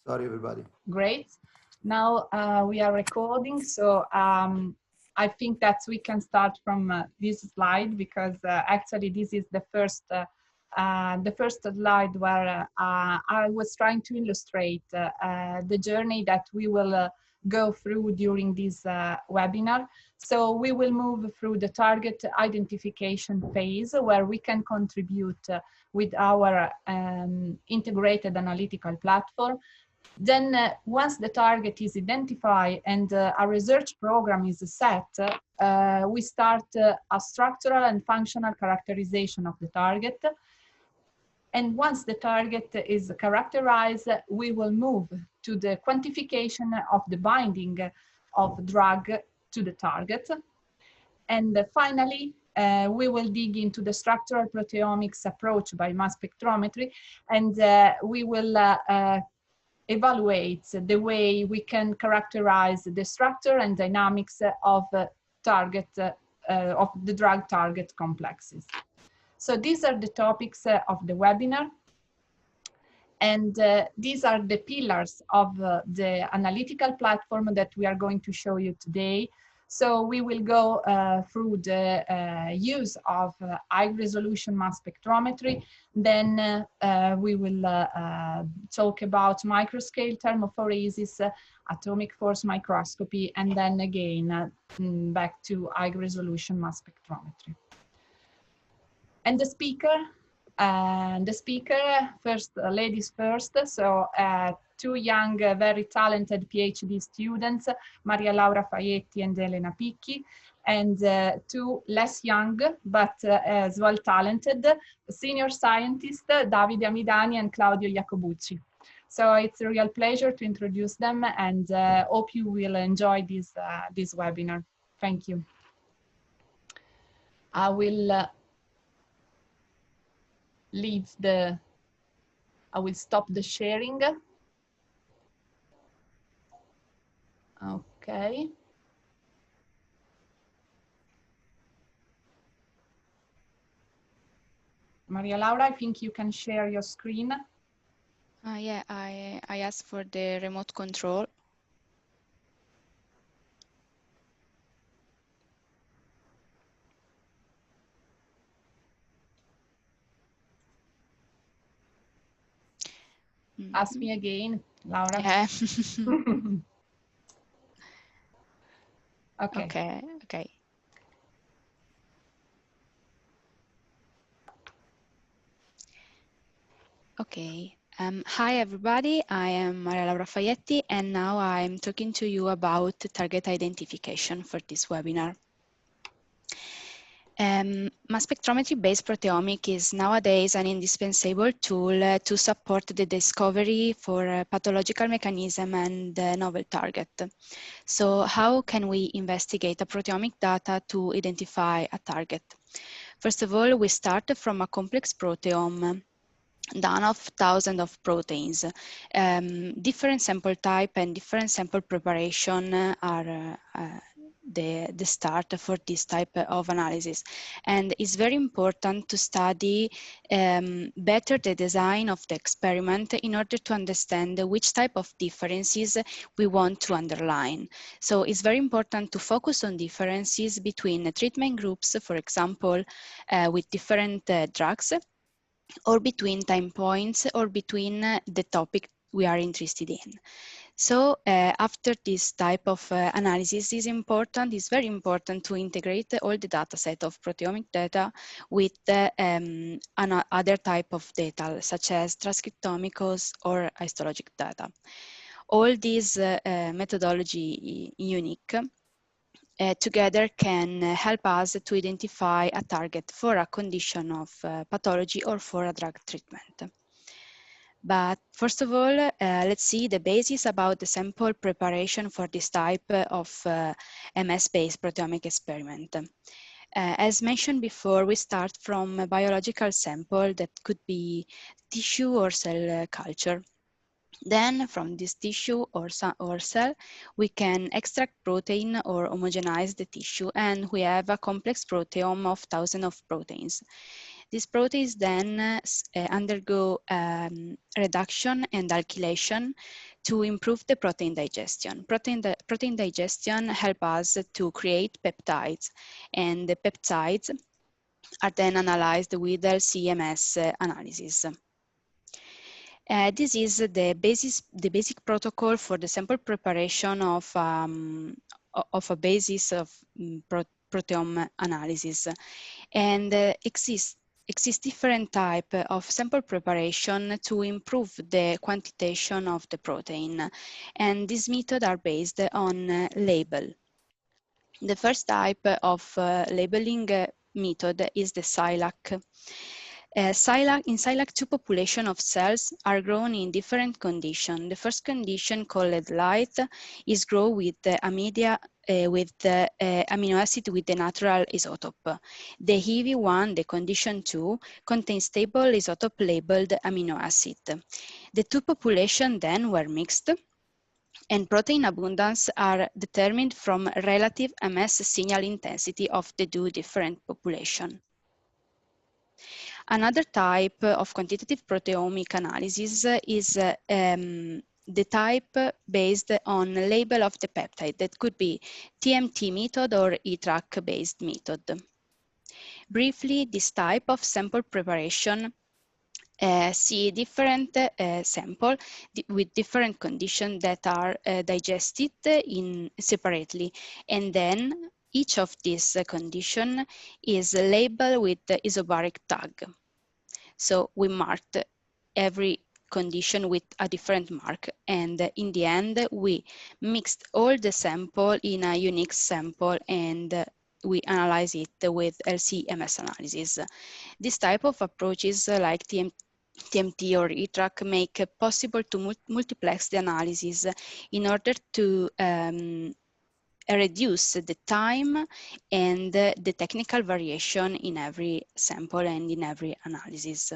Sorry, everybody. Great. Now we are recording, so I think that we can start from this slide because actually this is the first slide where I was trying to illustrate the journey that we will go through during this webinar. So we will move through the target identification phase where we can contribute with our integrated analytical platform. Then once the target is identified and a research program is set, we start a structural and functional characterization of the target. And once the target is characterized, we will move to the quantification of the binding of drug to the target. And finally, we will dig into the structural proteomics approach by mass spectrometry, and we will evaluate the way we can characterize the structure and dynamics of of the drug target complexes. So these are the topics of the webinar, and these are the pillars of the analytical platform that we are going to show you today. So we will go through the use of high-resolution mass spectrometry. Then we will talk about microscale thermophoresis, atomic force microscopy, and then again back to high-resolution mass spectrometry. And the speaker, first, ladies first. So two young, very talented PhD students, Maria Laura Faietti and Elena Picchi, and two less young, but as well talented, senior scientists, Davide Amidani and Claudio Iacobucci. So it's a real pleasure to introduce them, and hope you will enjoy this webinar. Thank you. I will I will stop the sharing. Okay. Maria Laura, I think you can share your screen. Yeah, I asked for the remote control. Ask me again, Laura. Yeah. Okay. Okay. Okay. Hi, everybody. I am Maria Laura Faietti, and now I'm talking to you about target identification for this webinar. Mass spectrometry-based proteomic is nowadays an indispensable tool to support the discovery for pathological mechanism and novel target. So how can we investigate a proteomic data to identify a target? First of all, we start from a complex proteome done of thousands of proteins. Different sample type and different sample preparation are the start for this type of analysis. And it's very important to study better the design of the experiment in order to understand which type of differences we want to underline. So it's very important to focus on differences between treatment groups, for example, with different drugs, or between time points, or between the topic we are interested in. So after this type of analysis it's very important to integrate all the data set of proteomic data with another type of data, such as transcriptomicals or histologic data. All these methodology unique together can help us to identify a target for a condition of pathology or for a drug treatment. But first of all, let's see the basis about the sample preparation for this type of MS-based proteomic experiment. As mentioned before, we start from a biological sample that could be tissue or cell culture. Then from this tissue or cell, we can extract protein or homogenize the tissue, and we have a complex proteome of thousands of proteins. These proteins then undergo reduction and alkylation to improve the protein digestion. Protein digestion helps us to create peptides, and the peptides are then analyzed with LC-MS analysis. This is the basic protocol for the sample preparation of a basis of proteome analysis, and exist different type of sample preparation to improve the quantitation of the protein, and these methods are based on label. The first type of labeling method is the SILAC. In SILAC, two populations of cells are grown in different conditions. The first condition, called light, is grown with amino acid with the natural isotope. The heavy one, the condition 2, contains stable isotope labeled amino acid. The two populations then were mixed, and protein abundance are determined from relative MS signal intensity of the two different populations. Another type of quantitative proteomic analysis is the type based on label of the peptide. That could be TMT method or ETRAC based method. Briefly, this type of sample preparation see different sample with different conditions that are digested separately, and then each of these conditions is labeled with the isobaric tag. So we marked every condition with a different mark, and in the end we mixed all the sample in a unique sample, and we analyze it with LC-MS analysis. This type of approaches like TMT or ETRAC make it possible to multiplex the analysis in order to reduce the time and the technical variation in every sample and in every analysis.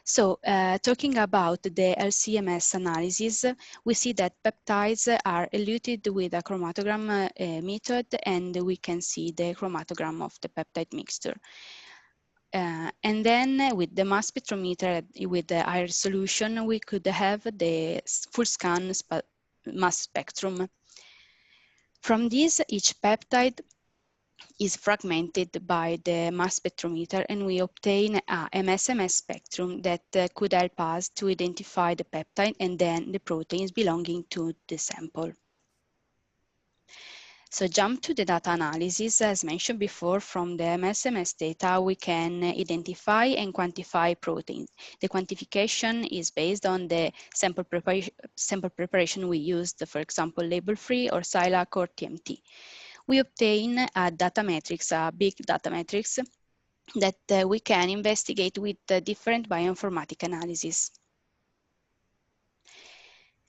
So talking about the LC-MS analysis, we see that peptides are eluted with a chromatogram method, and we can see the chromatogram of the peptide mixture. And then with the mass spectrometer with the high resolution, we could have the full scan mass spectrum. From this, each peptide is fragmented by the mass spectrometer, and we obtain a MS-MS spectrum that could help us to identify the peptide and then the proteins belonging to the sample. So jump to the data analysis. As mentioned before, from the MS-MS data, we can identify and quantify proteins. The quantification is based on the sample preparation we used, for example, label-free or SILAC or TMT. We obtain a data matrix, a big data matrix that we can investigate with different bioinformatic analysis.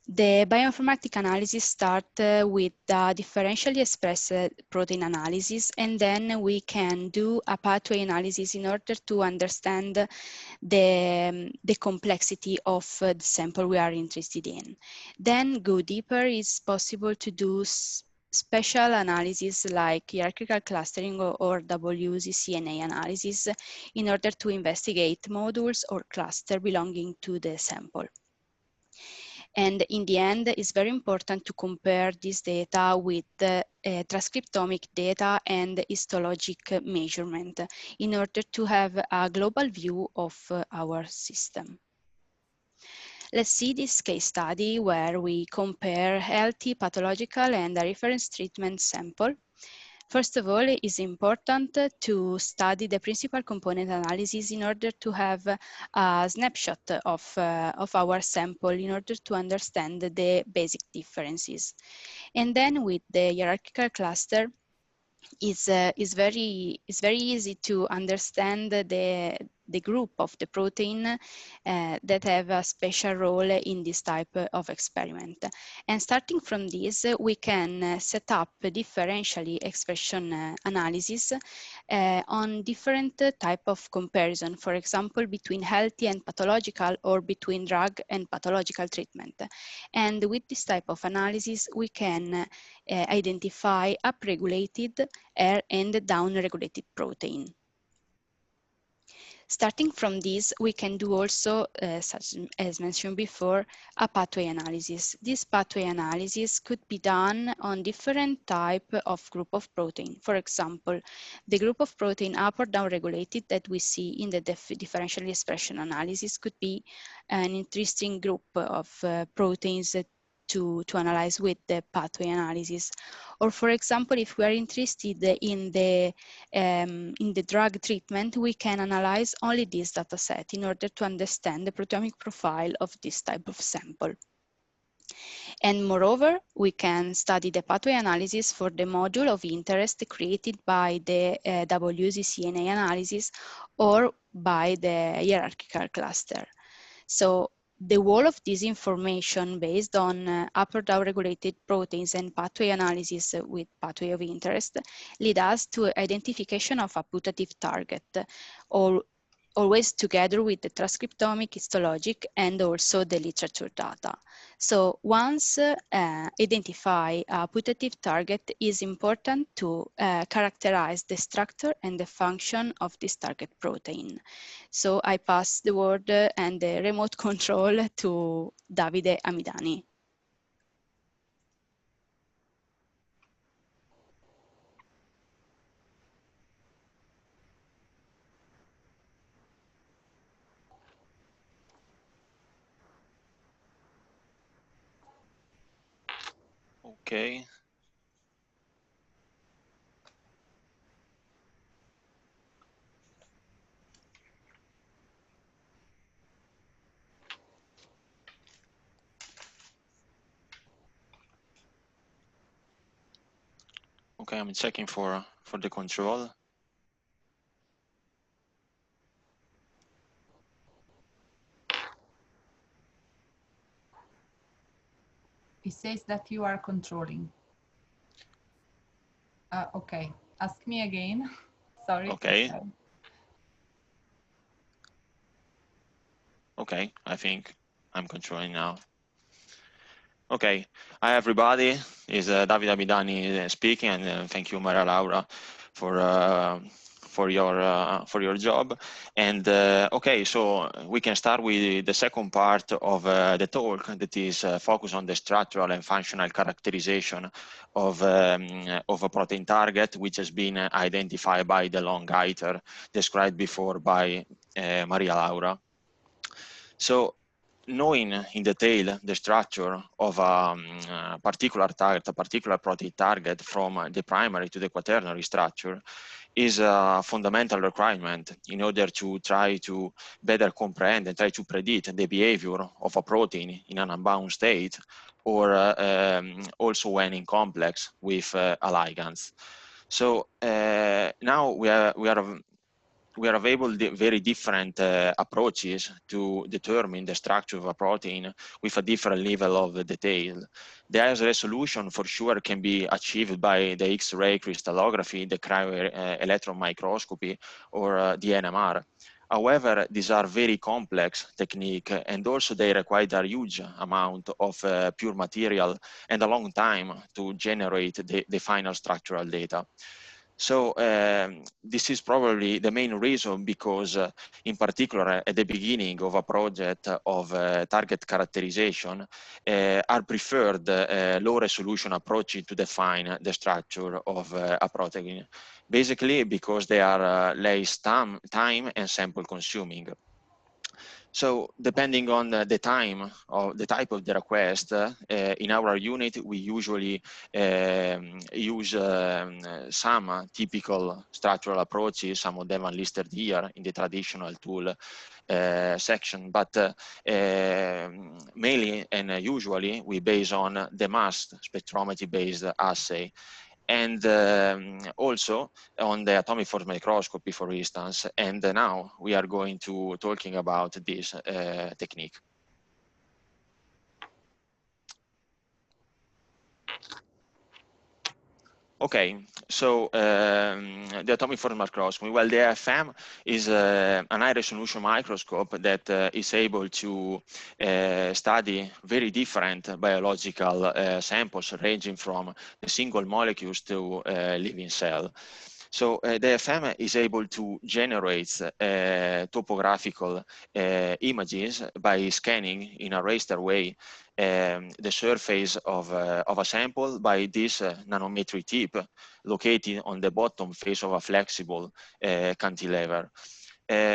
The bioinformatic analysis starts with the differentially expressed protein analysis, and then we can do a pathway analysis in order to understand the complexity of the sample we are interested in. Then go deeper. It's possible to do special analysis like hierarchical clustering or WCCNA analysis in order to investigate modules or clusters belonging to the sample. And in the end, it's very important to compare this data with transcriptomic data and histologic measurement in order to have a global view of our system. Let's see this case study where we compare healthy, pathological, and a reference treatment sample. First of all, it is important to study the principal component analysis in order to have a snapshot of our sample in order to understand the basic differences. And then with the hierarchical cluster, it's very easy to understand the group of the protein that have a special role in this type of experiment. And starting from this, we can set up a differentially expression analysis on different type of comparison, for example, between healthy and pathological, or between drug and pathological treatment. And with this type of analysis, we can identify upregulated and downregulated protein. Starting from this, we can do also, such as mentioned before, a pathway analysis. This pathway analysis could be done on different type of group of protein. For example, the group of protein up or down regulated that we see in the differential expression analysis could be an interesting group of proteins to analyze with the pathway analysis. Or for example, if we are interested in the drug treatment, we can analyze only this data set in order to understand the proteomic profile of this type of sample. And moreover, we can study the pathway analysis for the module of interest created by the WCCNA analysis or by the hierarchical cluster. So the whole of this information based on up or down regulated proteins and pathway analysis with pathway of interest lead us to identification of a putative target, always together with the transcriptomic, histologic, and also the literature data. So once identify a putative target, is important to characterize the structure and the function of this target protein. So I pass the word and the remote control to Davide Amidani. Okay. Okay, I'm checking for the control. It says that you are controlling. Okay, ask me again. Sorry. Okay. Okay, I think I'm controlling now. Okay, hi everybody. It's Davide Amidani speaking, and thank you, Maria Laura, for your job. And okay, so we can start with the second part of the talk, that is focused on the structural and functional characterization of a protein target, which has been identified by the long iter described before by Maria Laura. So, knowing in detail the structure of a particular target, a particular protein target, from the primary to the quaternary structure is a fundamental requirement in order to try to better comprehend and try to predict the behavior of a protein in an unbound state, or also when in complex with a ligands. So now we are available very different approaches to determine the structure of a protein with a different level of detail. The highest resolution for sure can be achieved by the X-ray crystallography, the cryo-electron microscopy, or the NMR. However, these are very complex technique, and also they require a huge amount of pure material and a long time to generate the final structural data. So this is probably the main reason, because in particular at the beginning of a project of target characterization are preferred low resolution approaches to define the structure of a protein, basically because they are less time and sample consuming. So depending on the time or the type of the request, in our unit, we usually use some typical structural approaches. Some of them are listed here in the traditional tool section, but mainly and usually we base on the MASS spectrometry-based assay. And also on the atomic force microscopy, for instance. And now we are going to talking about this technique. Okay, so the atomic force microscopy. Well, the AFM is an high resolution microscope that is able to study very different biological samples, ranging from the single molecules to living cell. So the FM is able to generate topographical images by scanning in a raster way the surface of a sample by this nanometry tip located on the bottom face of a flexible cantilever.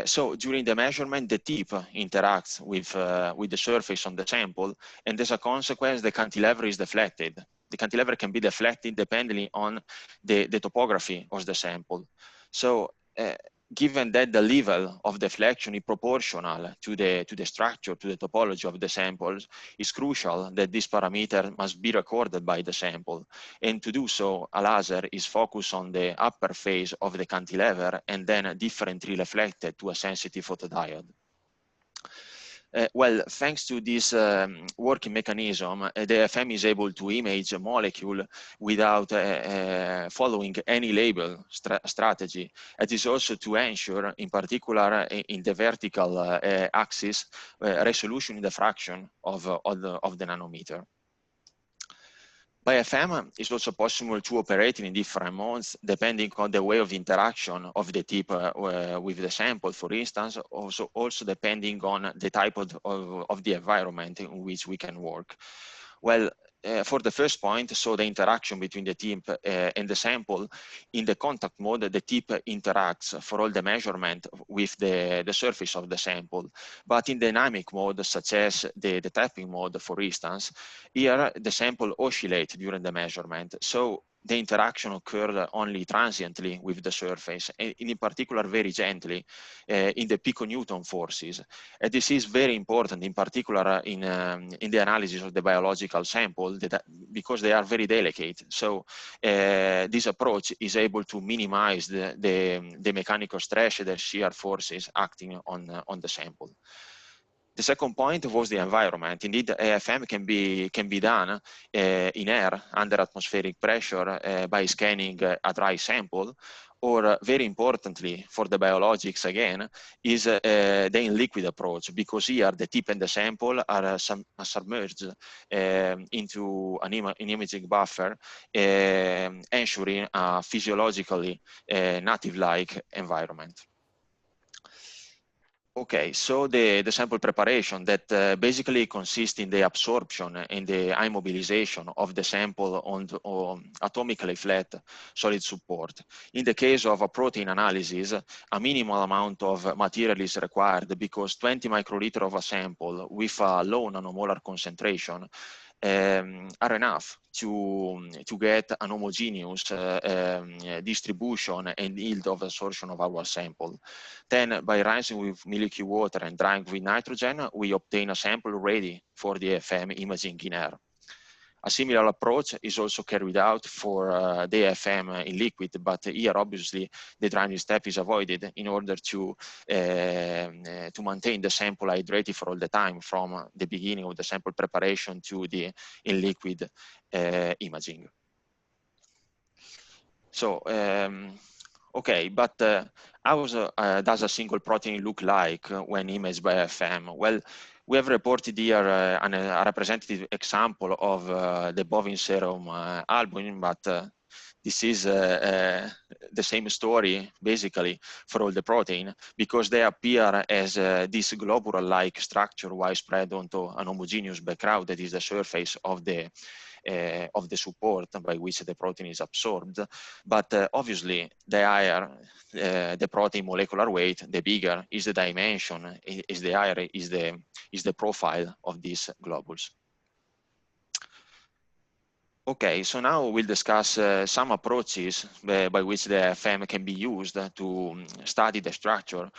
So during the measurement, the tip interacts with the surface on the sample, and as a consequence, the cantilever is deflected. The cantilever can be deflected depending on the topography of the sample. So given that the level of deflection is proportional to the structure, to the topology of the samples, it's crucial that this parameter must be recorded by the sample. And to do so, a laser is focused on the upper face of the cantilever and then differently reflected to a sensitive photodiode. Well, thanks to this working mechanism, the FM is able to image a molecule without following any label strategy. It is also to ensure, in particular, in the vertical axis, resolution in the fraction of the nanometer. By FM, it's also possible to operate in different modes depending on the way of interaction of the tip with the sample, for instance, also depending on the type of the environment in which we can work. Well, for the first point, so the interaction between the tip and the sample, in the contact mode, the tip interacts for all the measurement with the surface of the sample. But in dynamic mode, such as the tapping mode, for instance, here the sample oscillates during the measurement. So the interaction occurred only transiently with the surface, and in particular very gently in the piconewton forces. And this is very important, in particular in the analysis of the biological sample, because they are very delicate. So this approach is able to minimize the mechanical stress, the shear forces acting on the sample. The second point was the environment. Indeed, AFM can be done in air under atmospheric pressure by scanning a dry sample, or very importantly for the biologics again, is the in-liquid approach, because here the tip and the sample are submerged into an imaging buffer, ensuring a physiologically native-like environment. Okay, so the sample preparation that basically consists in the absorption and the immobilization of the sample on atomically flat solid support. In the case of a protein analysis, a minimal amount of material is required because 20 microliter of a sample with a low nanomolar concentration are enough to get an homogeneous distribution and yield of absorption of our sample. Then, by rinsing with milky water and drying with nitrogen, we obtain a sample ready for the FM imaging in air. A similar approach is also carried out for the FM in liquid, but here obviously the drying step is avoided in order to maintain the sample hydrated for all the time, from the beginning of the sample preparation to the in liquid imaging. So, okay, but how does a single protein look like when imaged by FM? Well, we have reported here a representative example of the bovine serum albumin, but this is the same story basically for all the protein, because they appear as this globular-like structure widespread onto an homogeneous background that is the surface of the support by which the protein is absorbed. But obviously, the higher the protein molecular weight, the bigger is the dimension, is the higher is the profile of these globules. Okay, so now we'll discuss some approaches by which the FM can be used to study the structure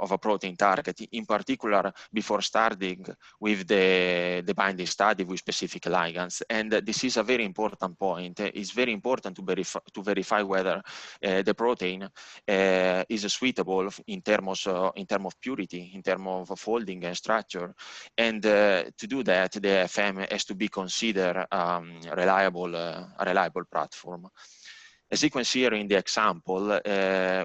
of a protein target, in particular before starting with the binding study with specific ligands. And this is a very important point. It's very important to verify whether the protein is suitable in terms of purity, in terms of folding and structure. And to do that, the FM has to be considered a reliable platform. As you can see here in the example,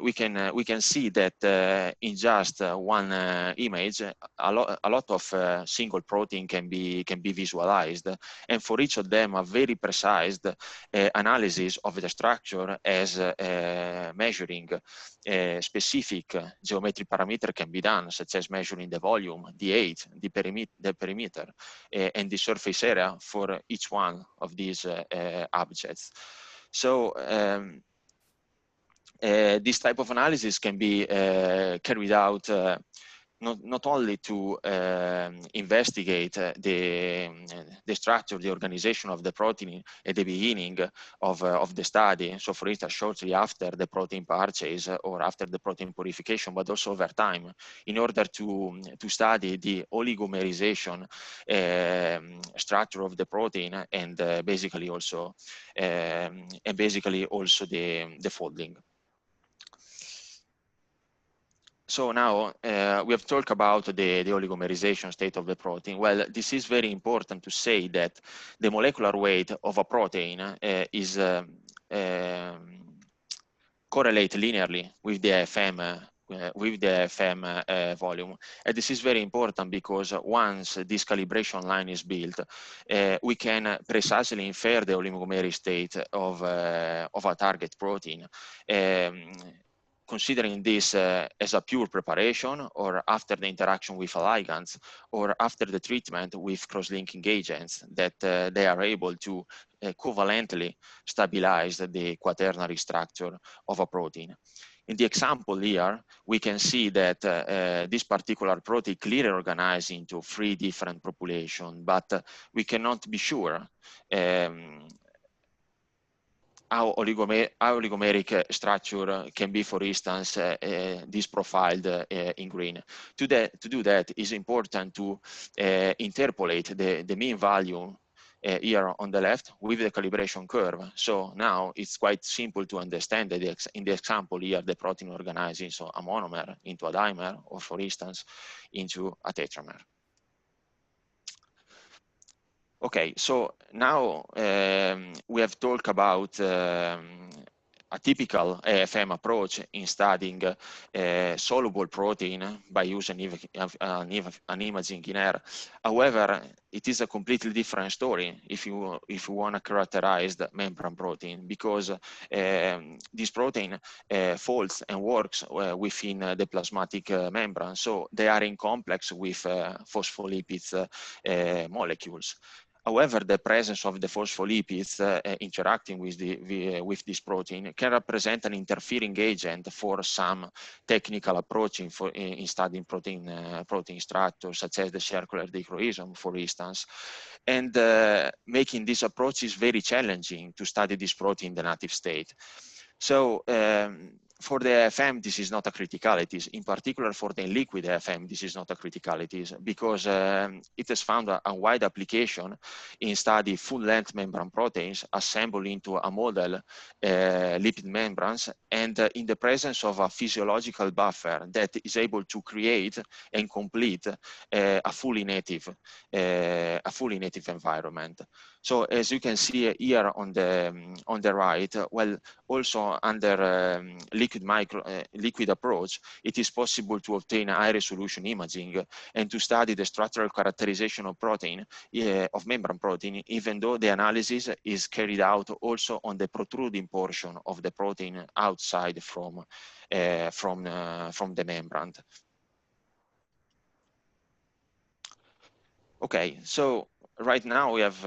we can see that in just one image, a lot of single protein can be visualized, and for each of them, a very precise analysis of the structure as measuring specific geometric parameter can be done, such as measuring the volume, the age, the perimeter, and the surface area for each one of these objects. So this type of analysis can be carried out not only to investigate the structure, the organization of the protein at the beginning of the study, so for instance, shortly after the protein purchase or after the protein purification, but also over time, in order to study the oligomerization structure of the protein and basically also the folding. So now we have talked about the oligomerization state of the protein. Well, this is very important to say that the molecular weight of a protein is correlate linearly with the FM volume. And this is very important because once this calibration line is built, we can precisely infer the oligomeric state of a target protein. Considering this as a pure preparation, or after the interaction with ligands, or after the treatment with cross-linking agents that they are able to covalently stabilize the quaternary structure of a protein. In the example here, we can see that this particular protein clearly organized into 3 different populations, but we cannot be sure how oligomeric structure can be, for instance, this profiled in green. To do that, it's important to interpolate the mean value here on the left with the calibration curve. So now it's quite simple to understand that in the example here, the protein organizing so a monomer into a dimer, or for instance, into a tetramer. Okay, so now we have talked about a typical AFM approach in studying soluble protein by using an imaging in air. However, it is a completely different story if you want to characterize the membrane protein, because this protein folds and works within the plasmatic membrane, so they are in complex with phospholipids molecules. However, the presence of the phospholipids interacting with this protein can represent an interfering agent for some technical approach in studying protein structures, such as the circular dichroism, for instance, and making these approaches very challenging to study this protein in the native state. So for the AFM, this is not a criticality. In particular, for the liquid AFM, this is not a criticality, because it has found a wide application in study full-length membrane proteins assembled into a model lipid membranes, and in the presence of a physiological buffer that is able to create and complete a fully native environment. So as you can see here on the right, well, also under liquid approach, it is possible to obtain high resolution imaging and to study the structural characterization of protein, of membrane protein, even though the analysis is carried out also on the protruding portion of the protein outside from the membrane. Okay, so right now we have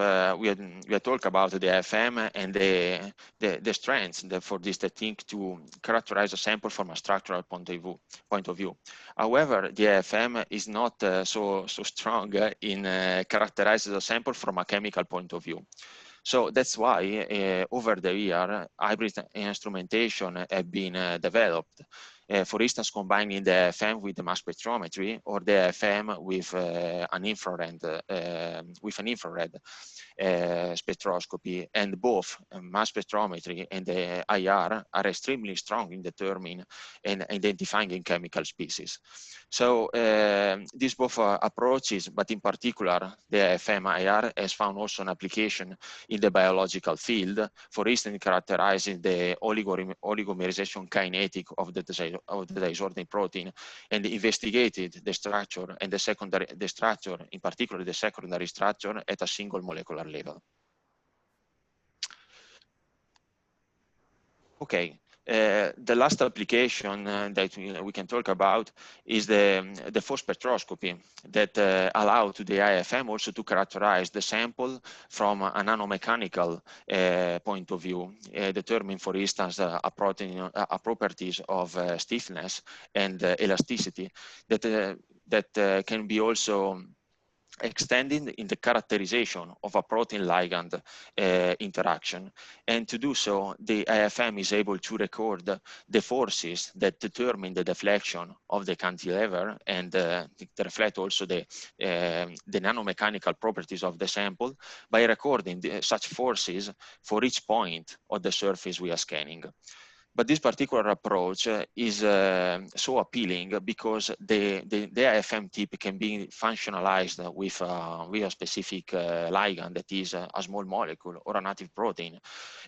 talked about the AFM and the strengths for this technique to characterize a sample from a structural point of view. However, the AFM is not so strong in characterizing a sample from a chemical point of view. So that's why over the year, hybrid instrumentation have been developed. for instance, combining the FM with the mass spectrometry or the FM with an infrared spectroscopy, and both mass spectrometry and the IR are extremely strong in determining and identifying in chemical species. So these both approaches, but in particular the FM-IR, has found also an application in the biological field, for instance, characterizing the oligomerization kinetic of the disordered protein, and investigated the structure and the structure, in particular the secondary structure, at a single molecular level. Okay, the last application that we can talk about is the force spectroscopy that allow to the IFM also to characterize the sample from a nanomechanical point of view, determine, for instance, a properties of stiffness and elasticity that can be also extending in the characterization of a protein-ligand interaction. And to do so, the IFM is able to record the forces that determine the deflection of the cantilever and reflect also the nanomechanical properties of the sample by recording such forces for each point of the surface we are scanning. But this particular approach is so appealing because the IFM tip can be functionalized with a specific ligand that is a small molecule or a native protein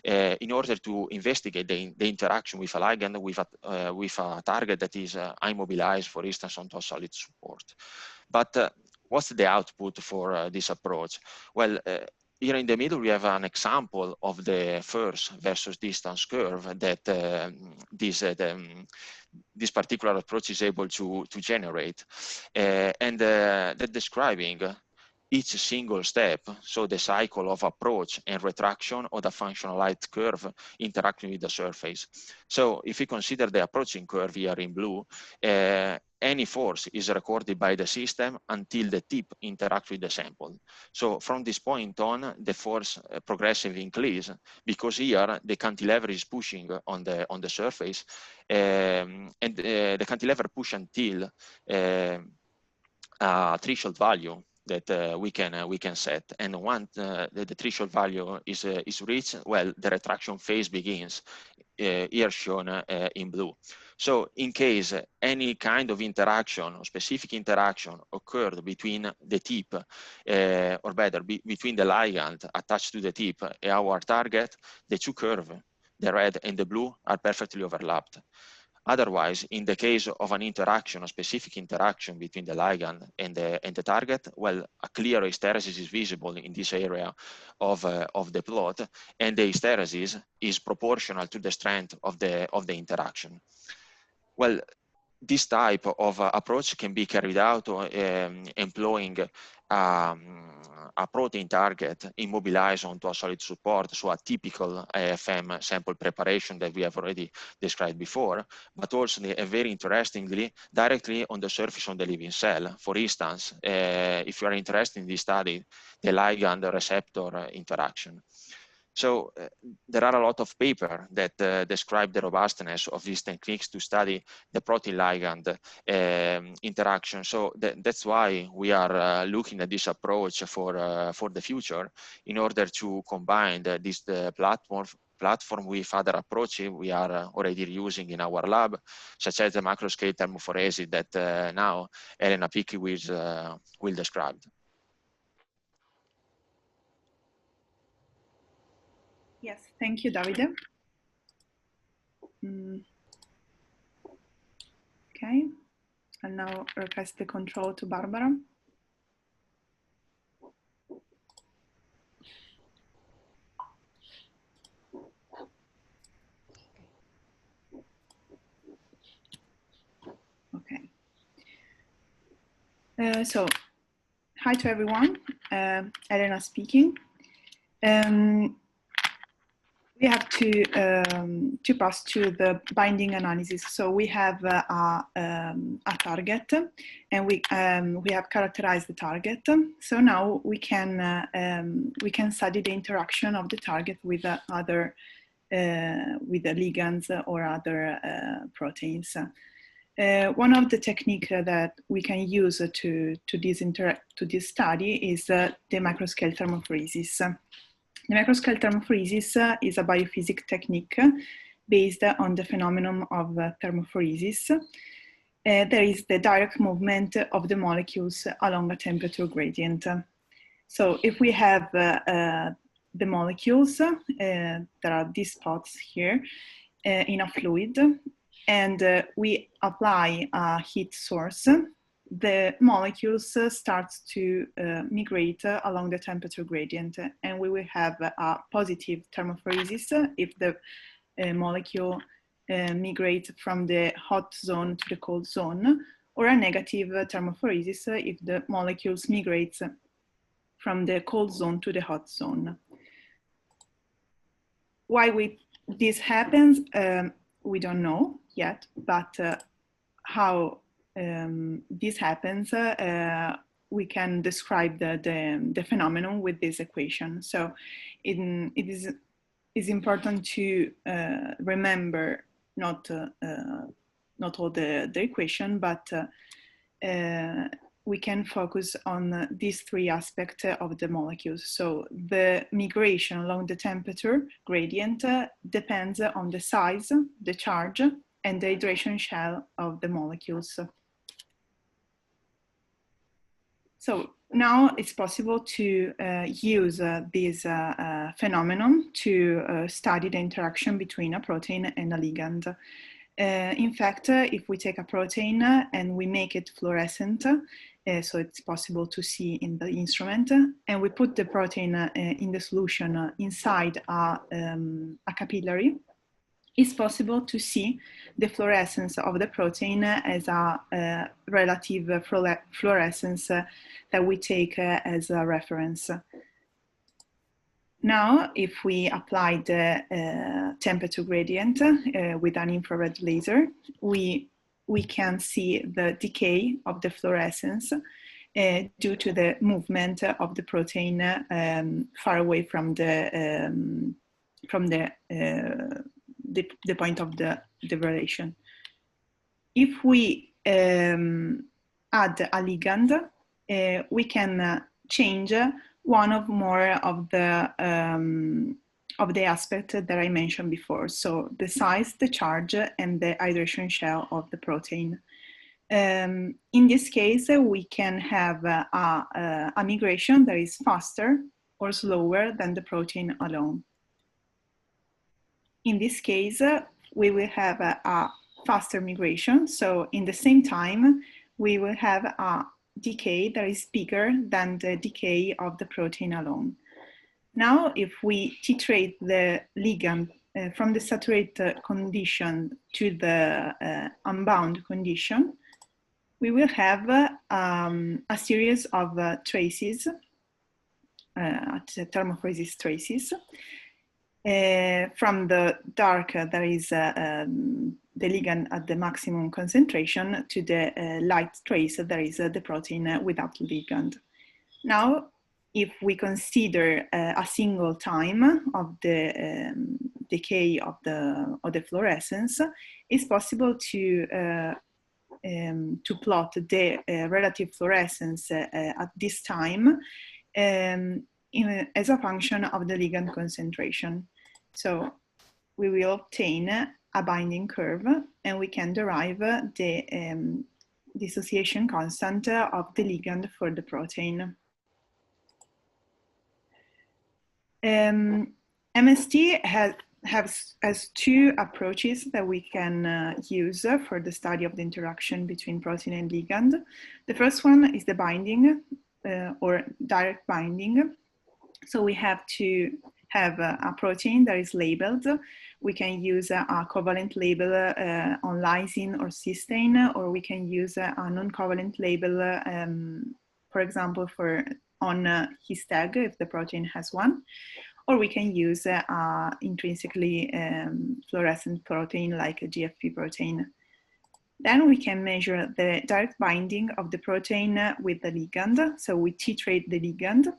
in order to investigate the interaction with a ligand with a target that is immobilized, for instance, onto a solid support. But what's the output for this approach? Well, here in the middle, we have an example of the first versus distance curve that this particular approach is able to generate. And that describing each single step, so the cycle of approach and retraction of the functional light curve interacting with the surface. So if we consider the approaching curve here in blue, any force is recorded by the system until the tip interacts with the sample. So from this point on, the force progressively increases because here the cantilever is pushing on the surface, and the cantilever push until a threshold value that we can set. And once the threshold value is reached, well, the retraction phase begins, here shown in blue. So in case any kind of interaction or specific interaction occurred between the tip, or better, between the ligand attached to the tip and our target, the two curves, the red and the blue, are perfectly overlapped. Otherwise, in the case of an interaction, a specific interaction between the ligand and the target, well, a clear hysteresis is visible in this area of the plot, and the hysteresis is proportional to the strength of the interaction. Well, this type of approach can be carried out employing a protein target immobilized onto a solid support, so a typical IFM sample preparation that we have already described before, but also very interestingly, directly on the surface of the living cell. For instance, if you are interested in this study, the ligand receptor interaction. So there are a lot of papers that describe the robustness of these techniques to study the protein ligand interaction. So that's why we are looking at this approach for the future in order to combine this platform with other approaches we are already using in our lab, such as the macroscale thermophoresis that now Elena Picchi will describe. Yes, thank you, Davide. Okay, I'll now request the control to Barbara. Okay. So, hi to everyone. Elena speaking. We have to pass to the binding analysis. So we have a target, and we have characterized the target. So now we can study the interaction of the target with other with the ligands or other proteins. One of the techniques that we can use to this study is the microscale thermophoresis. The microscale thermophoresis is a biophysics technique based on the phenomenon of thermophoresis. There is the direct movement of the molecules along a temperature gradient. So if we have the molecules, there are these spots here in a fluid, and we apply a heat source, the molecules start to migrate along the temperature gradient, and we will have a positive thermophoresis if the molecule migrates from the hot zone to the cold zone, or a negative thermophoresis if the molecules migrate from the cold zone to the hot zone. Why this happens, we don't know yet, but how this happens, we can describe the phenomenon with this equation. So it is important to remember not all the equation, but we can focus on these three aspects of the molecules. So the migration along the temperature gradient depends on the size, the charge, and the hydration shell of the molecules. So now it's possible to use this phenomenon to study the interaction between a protein and a ligand. In fact, if we take a protein and we make it fluorescent, so it's possible to see in the instrument, and we put the protein in the solution inside a capillary, it's possible to see the fluorescence of the protein as a relative fluorescence that we take as a reference. Now, if we apply the temperature gradient with an infrared laser, we can see the decay of the fluorescence due to the movement of the protein far away from the point of the degradation. If we add a ligand, we can change one of more of the aspects that I mentioned before. So the size, the charge, and the hydration shell of the protein. In this case, we can have a migration that is faster or slower than the protein alone. In this case, we will have a faster migration. So in the same time, we will have a decay that is bigger than the decay of the protein alone. Now, if we titrate the ligand from the saturated condition to the unbound condition, we will have a series of traces, thermophoresis traces. From the dark, there is the ligand at the maximum concentration, to the light trace, there is the protein without ligand. Now, if we consider a single time of the decay of the fluorescence, it's possible to plot the relative fluorescence at this time as a function of the ligand concentration. So we will obtain a binding curve, and we can derive the dissociation constant of the ligand for the protein. MST has two approaches that we can use for the study of the interaction between protein and ligand. The first one is the binding or direct binding. So we have to have a protein that is labeled. We can use a covalent label on lysine or cysteine, or we can use a non-covalent label, for example, on his tag if the protein has one, or we can use intrinsically fluorescent protein like a GFP protein. Then we can measure the direct binding of the protein with the ligand. So we titrate the ligand,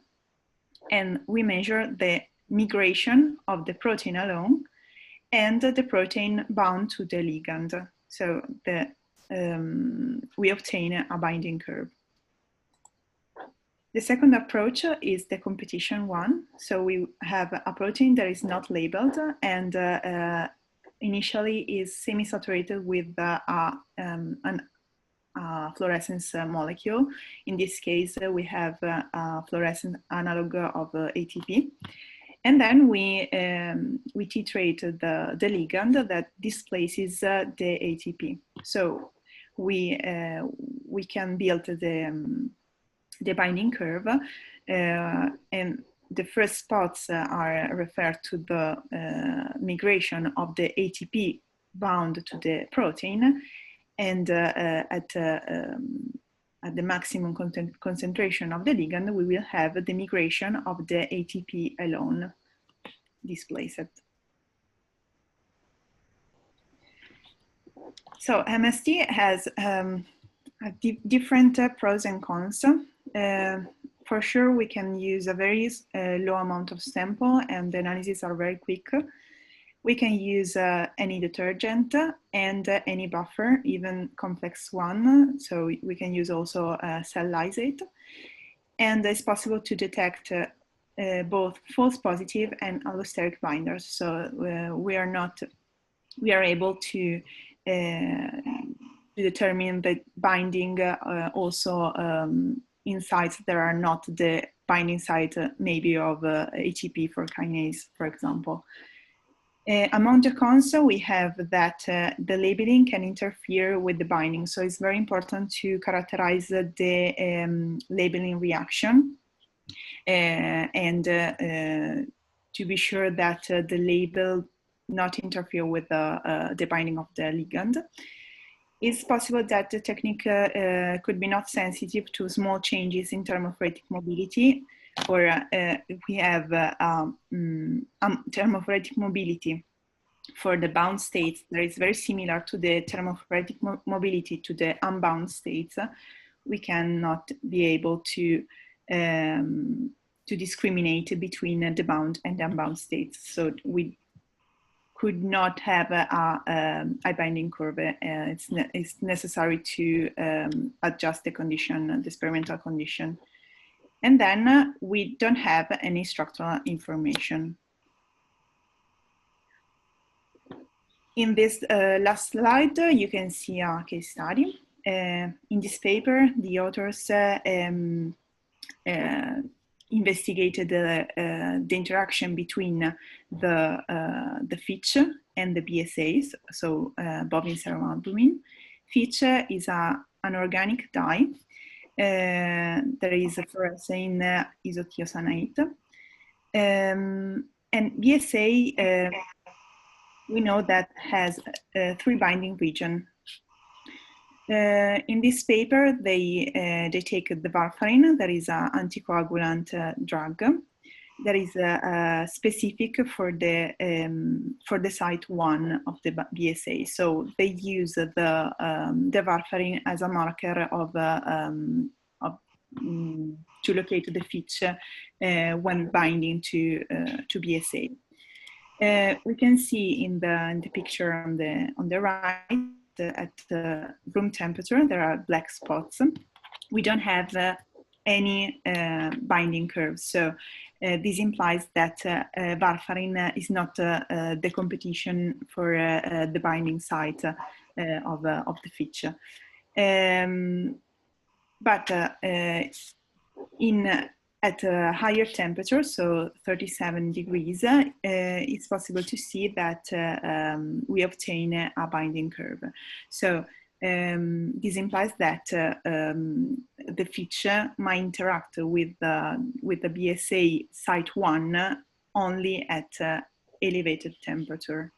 and we measure the migration of the protein alone and the protein bound to the ligand. So we obtain a binding curve. The second approach is the competition one. So we have a protein that is not labeled and initially is semi-saturated with an fluorescence molecule. In this case, we have a fluorescent analog of ATP. And then we titrate the ligand that displaces the ATP. So we can build the binding curve, and the first spots are referred to the migration of the ATP bound to the protein, and at the maximum concentration of the ligand, we will have the migration of the ATP alone displaced. So MST has different pros and cons. For sure, we can use a very low amount of sample and the analyses are very quick. We can use any detergent and any buffer, even complex one. So we can use also cell lysate. And it's possible to detect both false positive and allosteric binders. So we are able to determine the binding also in sites that are not the binding site maybe of ATP for kinase, for example. Among the cons, we have that the labeling can interfere with the binding. So it's very important to characterize the labeling reaction and to be sure that the label not interfere with the binding of the ligand. It's possible that the technique could be not sensitive to small changes in thermophoretic mobility, or if we have thermophoretic mobility for the bound states that is very similar to the thermophoretic mobility to the unbound states, we cannot be able to discriminate between the bound and the unbound states. So we could not have a binding curve. It's necessary to adjust the condition, the experimental condition. And then we don't have any structural information. In this last slide, you can see a case study. In this paper, the authors investigated the interaction between the FITCH and the BSAs, so bovine serum albumin. FITCH is an organic dye. There is a fluorescein isothiocyanate. And BSA, we know that has 3 binding regions. In this paper, they take the warfarin, that is an anticoagulant drug, that is specific for the site 1 of the BSA. So they use the warfarin as a marker to locate the FITCH when binding to BSA. We can see in the picture on the right, at room temperature, there are black spots. We don't have any binding curves. So this implies that warfarin is not the competition for the binding site of the FITCH. But at a higher temperature, so 37 degrees, it's possible to see that we obtain a binding curve. So this implies that the FITCH might interact with the BSA site 1 only at elevated temperature.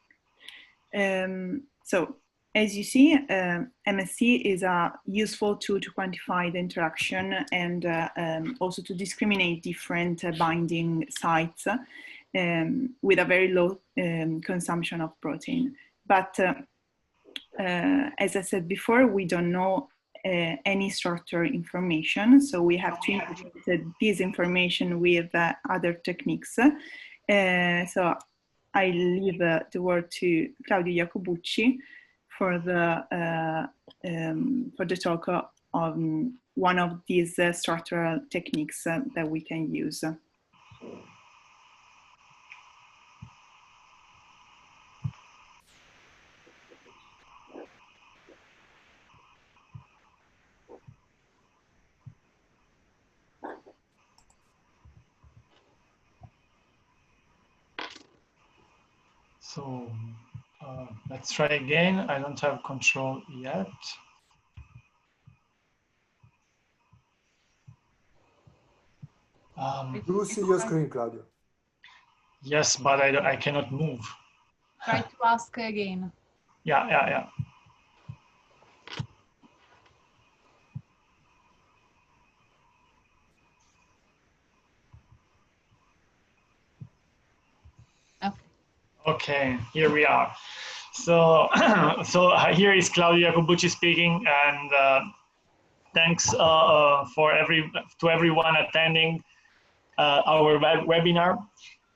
So as you see, MST is a useful tool to quantify the interaction and also to discriminate different binding sites with a very low consumption of protein. But as I said before, we don't know any structure information, so we have to integrate this information with other techniques. So I leave the word to Claudio Iacobucci for the talk on one of these structural techniques that we can use. So let's try again. I don't have control yet. Do you see your screen, Claudio? Yes, but I cannot move. Try to ask again. Yeah. Okay, here we are. So, here is Claudio Iacobucci speaking, and thanks to everyone attending our webinar.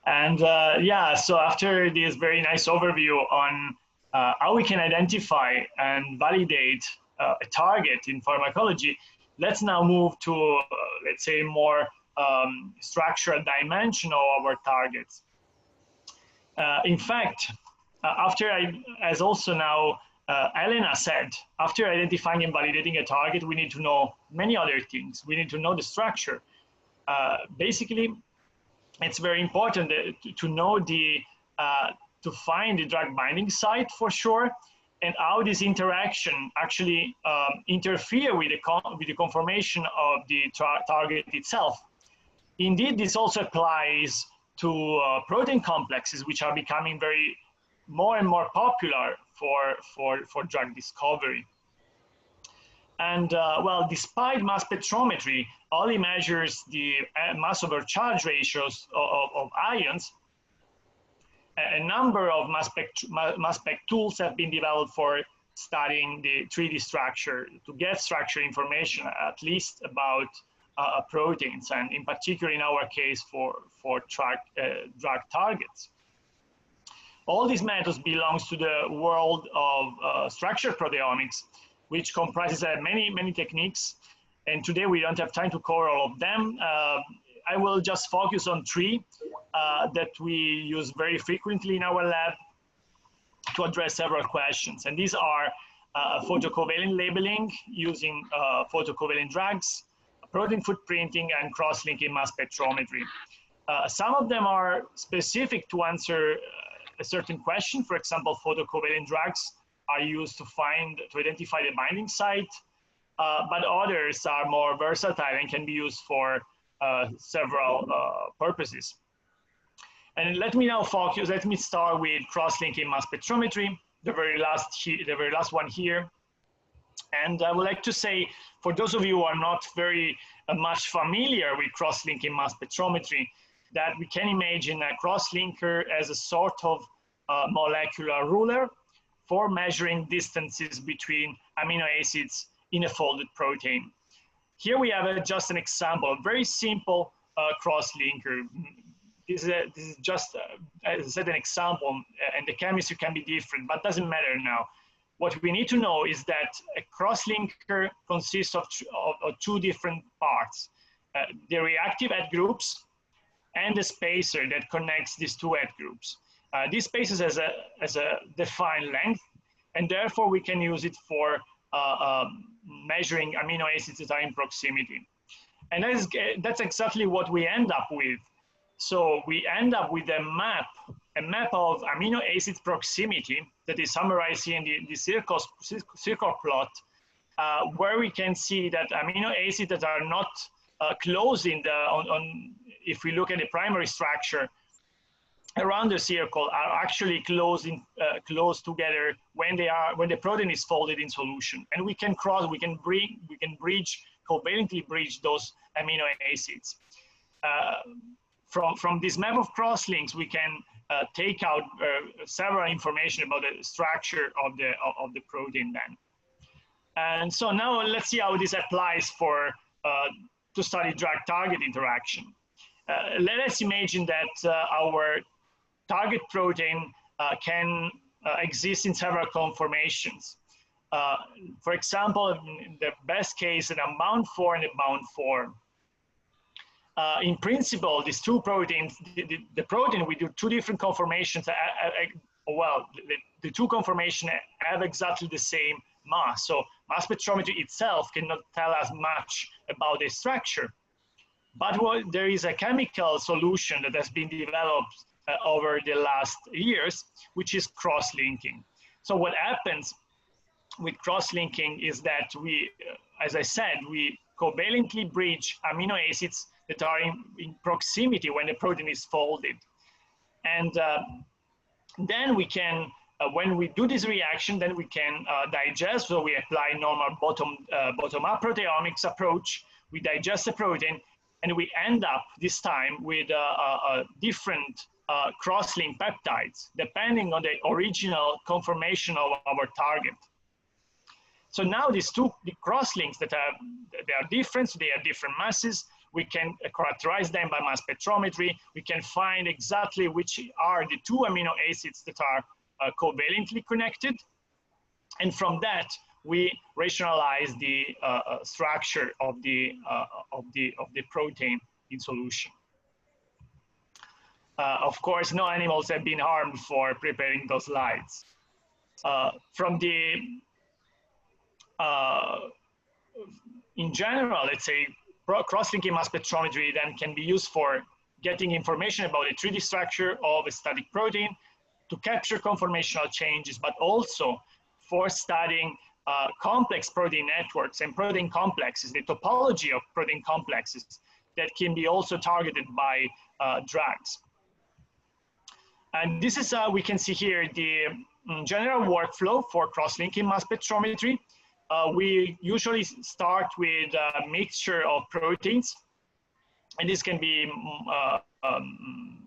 And yeah, so after this very nice overview on how we can identify and validate a target in pharmacology, let's now move to, let's say, more structural dimension of our targets. In fact, as also now Elena said, after identifying and validating a target, we need to know many other things. We need to know the structure. Basically, it's very important to know to find the drug binding site for sure, and how this interaction actually interfere with the conformation of the target itself. Indeed, this also applies to protein complexes, which are becoming more and more popular for drug discovery. And well, despite mass spectrometry only measures the mass over charge ratios of ions, a number of mass spec tools have been developed for studying the 3D structure, to get structure information, at least about proteins, and in particular, in our case, for drug targets. All these methods belongs to the world of structured proteomics, which comprises many techniques. And today we don't have time to cover all of them. I will just focus on 3 that we use very frequently in our lab to address several questions. And these are photo-covalent labeling using photo-covalent drugs, protein footprinting, and cross-linking mass spectrometry. Some of them are specific to answer a certain question. For example, photo-covalent drugs are used to identify the binding site, but others are more versatile and can be used for several purposes. And let me start with cross-linking mass spectrometry, the very last one here. And I would like to say, for those of you who are not very much familiar with cross-linking mass spectrometry, that we can imagine a cross-linker as a sort of molecular ruler for measuring distances between amino acids in a folded protein. Here we have just an example, a very simple cross-linker. This is just, as I said, an example, and the chemistry can be different, but doesn't matter now. What we need to know is that a cross-linker consists of 2 different parts, the reactive add groups and the spacer that connects these 2 add groups. This spacer has a defined length, and therefore we can use it for measuring amino acids that are in proximity. And that's exactly what we end up with. So we end up with a map of amino acids proximity that is summarized here in the circle plot, where we can see that amino acids that are not close if we look at the primary structure around the circle are actually close together when the protein is folded in solution, and we can covalently bridge those amino acids. From this map of crosslinks, we can take out several information about the structure of the protein then. And so now let's see how this applies to study drug-target interaction. Let us imagine that our target protein can exist in several conformations. For example, in the best case, an unbound 4 and a bound 4. In principle, these two proteins, the protein, we do two different conformations. Well, the two conformations have exactly the same mass. So mass spectrometry itself cannot tell us much about the structure. But there is a chemical solution that has been developed over the last years, which is cross-linking. So what happens with cross-linking is that we, as I said, we covalently bridge amino acids that are in proximity when the protein is folded. And then we can, when we do this reaction, then we can digest. So we apply normal bottom-up proteomics approach. We digest the protein, and we end up this time with different cross-link peptides, depending on the original conformation of our target. So now these two cross-links they are different, so they have different masses. We can characterize them by mass spectrometry. We can find exactly which are the two amino acids that are covalently connected. And from that, we rationalize the structure of the protein in solution. Of course, no animals have been harmed for preparing those slides. In general, let's say, cross-linking mass spectrometry then can be used for getting information about the 3D structure of a static protein, to capture conformational changes, but also for studying complex protein networks and protein complexes, the topology of protein complexes that can be also targeted by drugs. And this is, we can see here the general workflow for cross-linking mass spectrometry. We usually start with a mixture of proteins, and this can be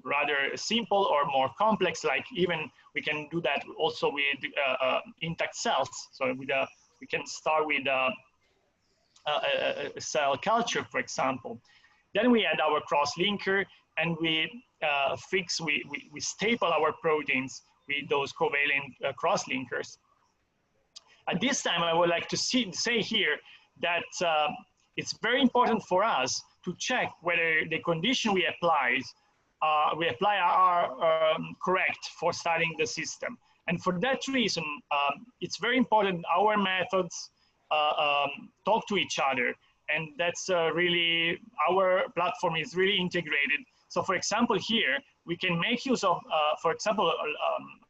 rather simple or more complex, like even we can do that also with intact cells. So with we can start with a cell culture, for example. Then we add our cross-linker, and we staple our proteins with those covalent cross-linkers. At this time, I would like to say here that it's very important for us to check whether the condition we apply are correct for studying the system. And for that reason, it's very important our methods talk to each other. And that's really, our platform is really integrated. So for example, here, we can make use of, for example,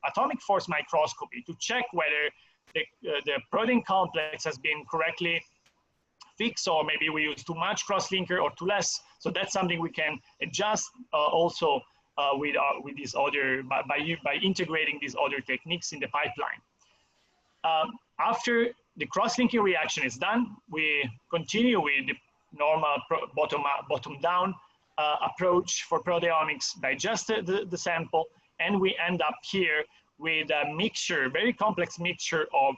atomic force microscopy to check whether the protein complex has been correctly fixed, or maybe we use too much cross-linker or too less. So that's something we can adjust also with these other, by integrating these other techniques in the pipeline. After the cross-linking reaction is done, we continue with the normal bottom-down approach for proteomics, digest the sample, and we end up here with a mixture, very complex mixture of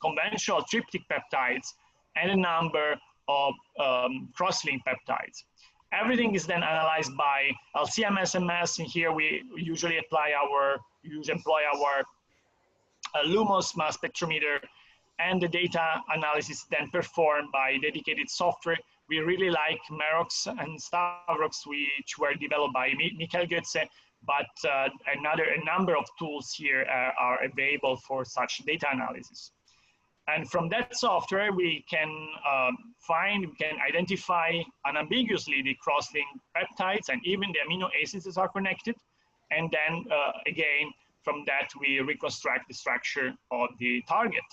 conventional triptych peptides and a number of cross-link peptides. Everything is then analyzed by LC-MS, and here we usually employ our Lumos mass spectrometer, and the data analysis then performed by dedicated software. We really like Merox and Stavrox, which were developed by Michael Goetze, but a number of tools here are available for such data analysis. And from that software, we can identify unambiguously the cross-link peptides and even the amino acids that are connected. And then again, from that, we reconstruct the structure of the target.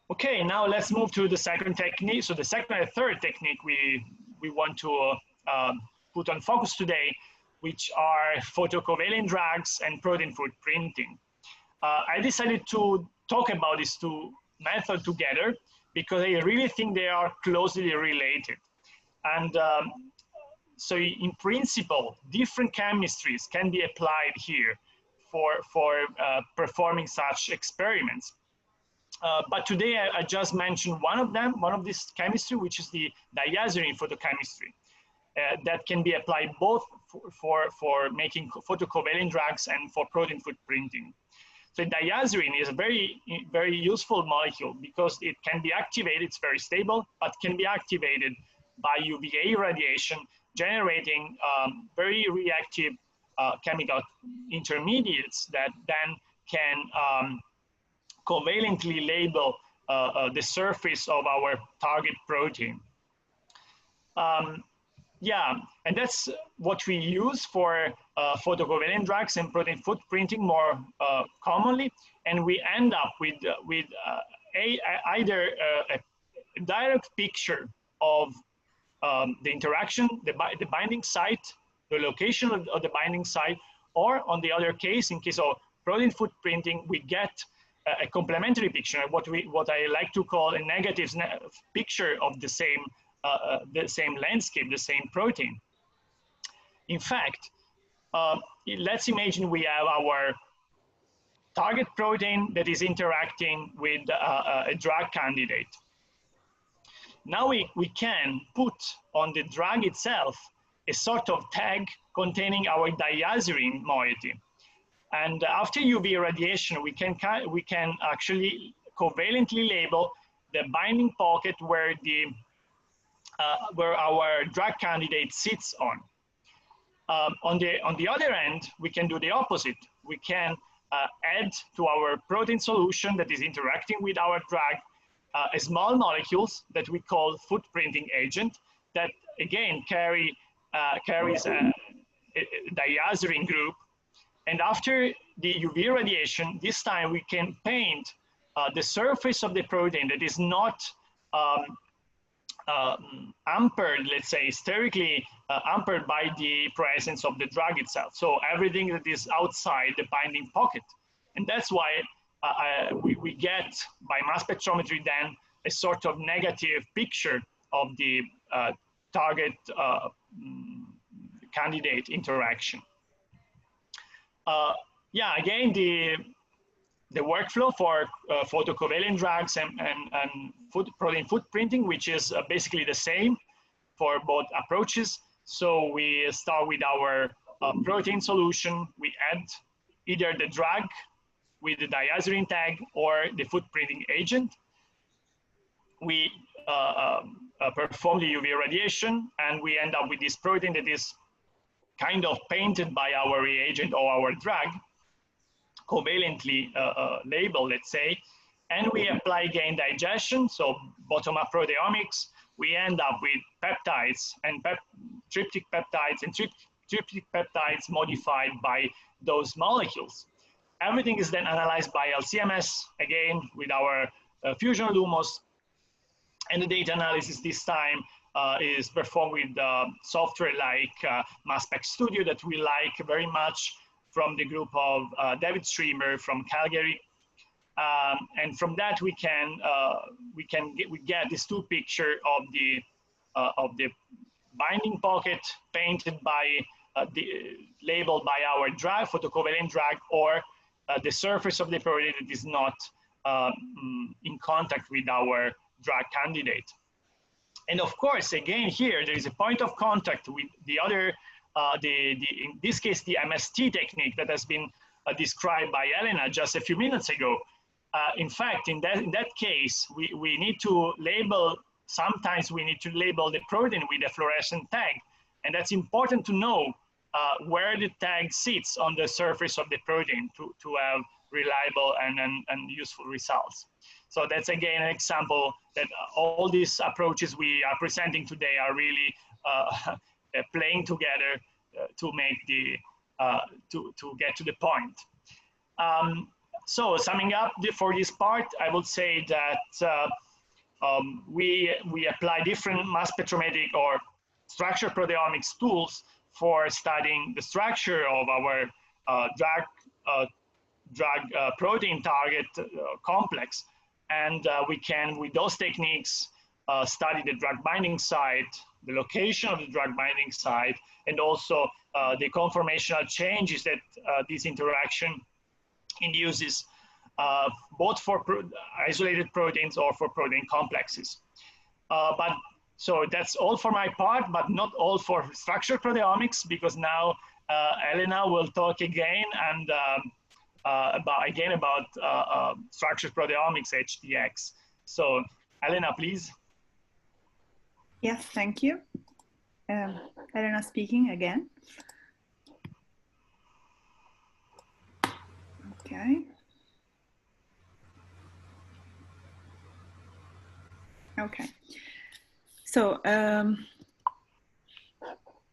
Okay, now let's move to the second technique. So the second and third technique we want to put on focus today, which are photo-covalent drugs and protein footprinting. I decided to talk about these two methods together because I really think they are closely related. And so in principle, different chemistries can be applied here for performing such experiments. But today I just mentioned one of them, one of this chemistry, which is the diazurin photochemistry. That can be applied both for making photo-covalent drugs and for protein footprinting. So diazurin is a very useful molecule because it can be activated, it's very stable, but can be activated by UVA radiation, generating very reactive chemical intermediates that then can covalently label the surface of our target protein. Yeah, and that's what we use for photo-covalent drugs and protein footprinting more commonly, and we end up with either a direct picture of the interaction, the binding site, the location of the binding site, or on the other case, in case of protein footprinting, we get a complementary picture, what I like to call a negative picture of the same landscape, the same protein. In fact, let's imagine we have our target protein that is interacting with a drug candidate. Now we can put on the drug itself a sort of tag containing our diazurin moiety. And after UV radiation, we can actually covalently label the binding pocket where our drug candidate sits on. On the other end, we can do the opposite. We can add to our protein solution that is interacting with our drug small molecules that we call footprinting agent that again carries a diazurin group. And after the UV radiation, this time we can paint the surface of the protein that is not hampered, let's say, sterically hampered by the presence of the drug itself. So everything that is outside the binding pocket. And that's why we get, by mass spectrometry then, a sort of negative picture of the target candidate interaction. Yeah, again, the workflow for photo-covalent drugs and protein footprinting, which is basically the same for both approaches. So we start with our protein solution. We add either the drug with the diazurin tag or the footprinting agent. We perform the UV radiation, and we end up with this protein that is kind of painted by our reagent or our drug, covalently labeled, let's say, and we apply again digestion, so bottom-up proteomics. We end up with peptides and tryptic peptides and tryptic peptides modified by those molecules. Everything is then analyzed by LC-MS, again, with our Fusion Lumos, and the data analysis this time is performed with software like Mass Spec Studio that we like very much, from the group of David Streamer from Calgary. And from that we get this two picture of the binding pocket painted by labeled by our drug, photo-covalent drug, or the surface of the protein that is not in contact with our drug candidate. And of course, again, here there is a point of contact with the other, in this case, the MST technique that has been described by Elena just a few minutes ago. In fact, in that case, we need to label, sometimes we need to label the protein with a fluorescent tag. And that's important to know where the tag sits on the surface of the protein to have reliable and useful results. So that's again an example that all these approaches we are presenting today are really playing together to make to get to the point. So summing up for this part, I would say that we apply different mass spectrometric or structure proteomics tools for studying the structure of our drug protein target complex. And we can, with those techniques, study the drug binding site, the location of the drug binding site, and also the conformational changes that this interaction induces, both for isolated proteins or for protein complexes. But So that's all for my part, but not all for structural proteomics, because now Elena will talk again and about structured proteomics, HDX. So Elena, please. Yes, thank you. Elena speaking again. Okay. Okay. So,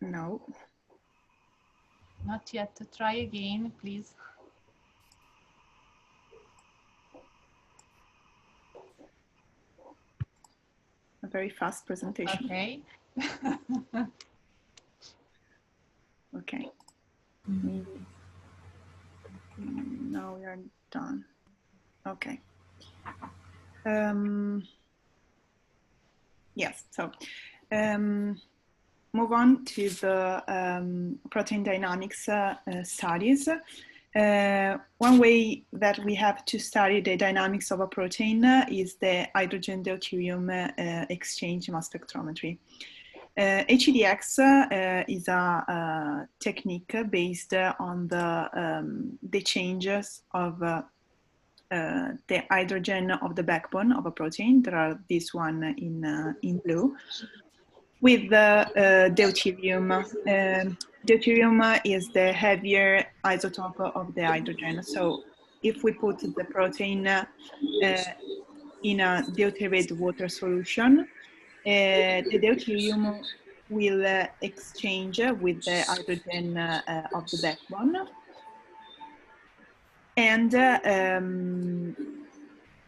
no. Not yet. Try again, please. A very fast presentation. Okay. Okay. Maybe. Now we are done. Okay. Yes, so move on to the protein dynamics studies. One way that we have to study the dynamics of a protein is the hydrogen deuterium exchange mass spectrometry. HDX is a technique based on the changes of the hydrogen of the backbone of a protein. There are this one in blue, with the deuterium. Deuterium is the heavier isotope of the hydrogen. So if we put the protein in a deuterated water solution, the deuterium will exchange with the hydrogen of the backbone. And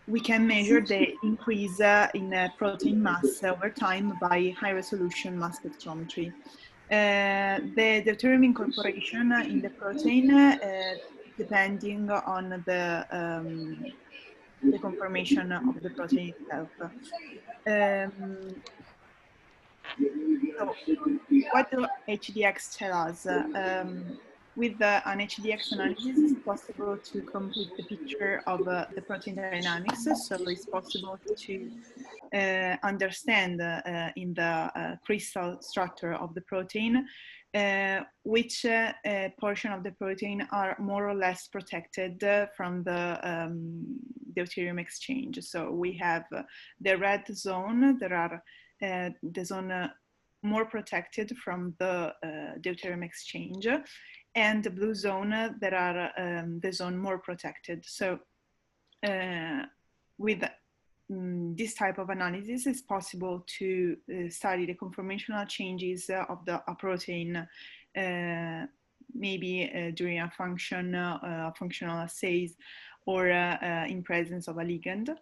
we can measure the increase in protein mass over time by high resolution mass spectrometry. The deuterium incorporation in the protein, depending on the conformation of the protein itself. So what do HDX tell us? With an HDX analysis, it's possible to complete the picture of the protein dynamics. So it's possible to understand in the crystal structure of the protein which portion of the protein are more or less protected from the deuterium exchange. So we have the red zone, there are the zone more protected from the deuterium exchange, and the blue zone that are the zone more protected. So with this type of analysis, it's possible to study the conformational changes of the protein, maybe during a functional assays, or in presence of a ligand.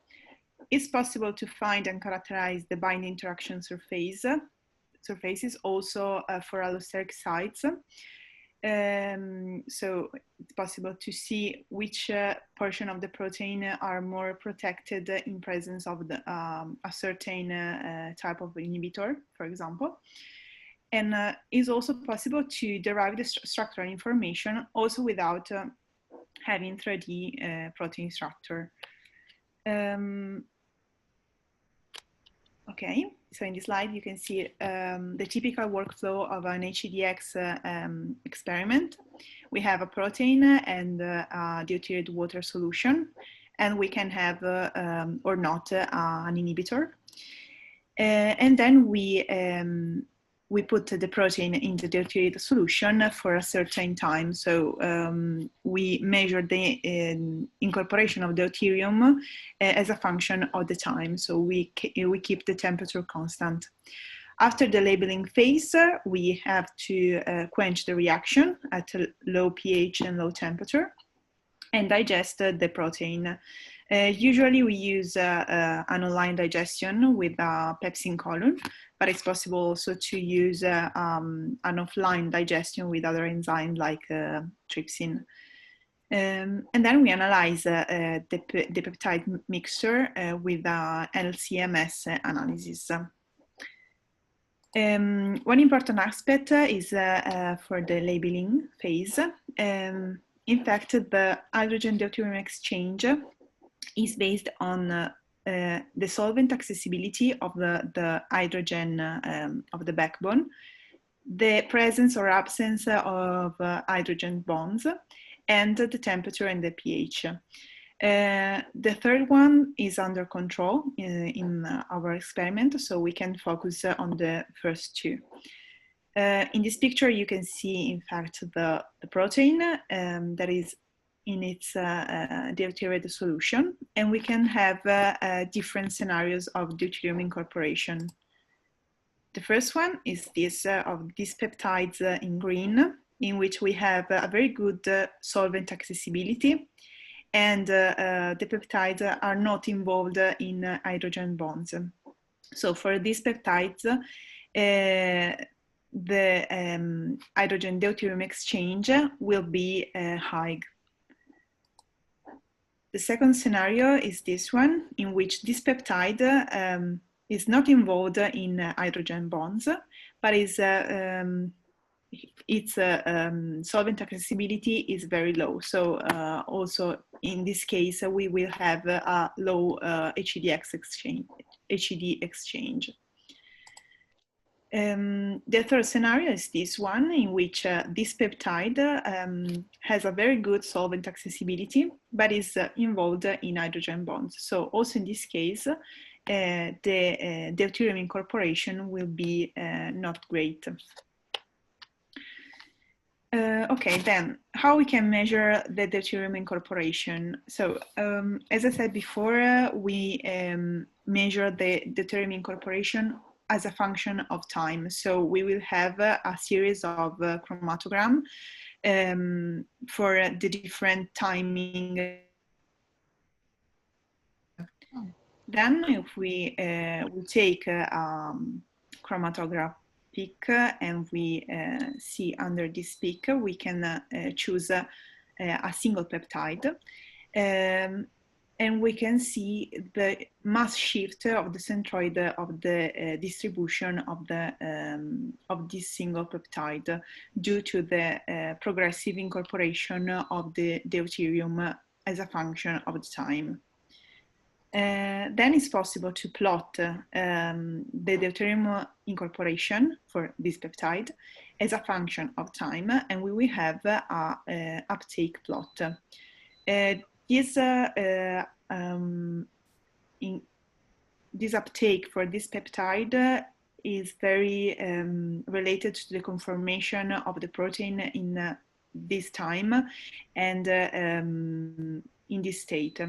It's possible to find and characterize the binding interaction surfaces also for allosteric sites. So it's possible to see which portion of the protein are more protected in presence of a certain type of inhibitor, for example. And it's also possible to derive the structural information also without having 3D protein structure. Okay, so in this slide you can see the typical workflow of an HDX experiment. We have a protein and a deuterated water solution, and we can have or not an inhibitor. And then we put the protein in the deuterated solution for a certain time. So we measure the incorporation of deuterium as a function of the time. So we keep the temperature constant. After the labeling phase, we have to quench the reaction at a low pH and low temperature and digest the protein. Usually we use an online digestion with a pepsin column, but it's possible also to use an offline digestion with other enzymes like trypsin. And then we analyze the peptide mixture with an LC-MS analysis. One important aspect is for the labeling phase. In fact, the hydrogen deuterium exchange is based on the solvent accessibility of the hydrogen of the backbone, the presence or absence of hydrogen bonds, and the temperature and the pH. The third one is under control in our experiment, so we can focus on the first two. In this picture, you can see, in fact, the protein that is in its deuterated solution, and we can have different scenarios of deuterium incorporation. The first one is this of these peptides in green, in which we have a very good solvent accessibility, and the peptides are not involved in hydrogen bonds. So for these peptides, the hydrogen deuterium exchange will be high. The second scenario is this one, in which this peptide is not involved in hydrogen bonds, but is its solvent accessibility is very low. So also in this case, we will have a low HDX exchange. The third scenario is this one, in which this peptide has a very good solvent accessibility, but is involved in hydrogen bonds. So also in this case, the deuterium incorporation will be not great. Okay, then how we can measure the deuterium incorporation? So as I said before, we measure the deuterium incorporation as a function of time. So we will have a series of chromatogram for the different timing. Then if we take chromatograph peak and we see under this peak, we can choose a single peptide. And we can see the mass shift of the centroid of the distribution of this single peptide due to the progressive incorporation of the deuterium as a function of the time. Then it's possible to plot the deuterium incorporation for this peptide as a function of time, and we will have a uptake plot. This uptake for this peptide is very related to the conformation of the protein in this time and in this state.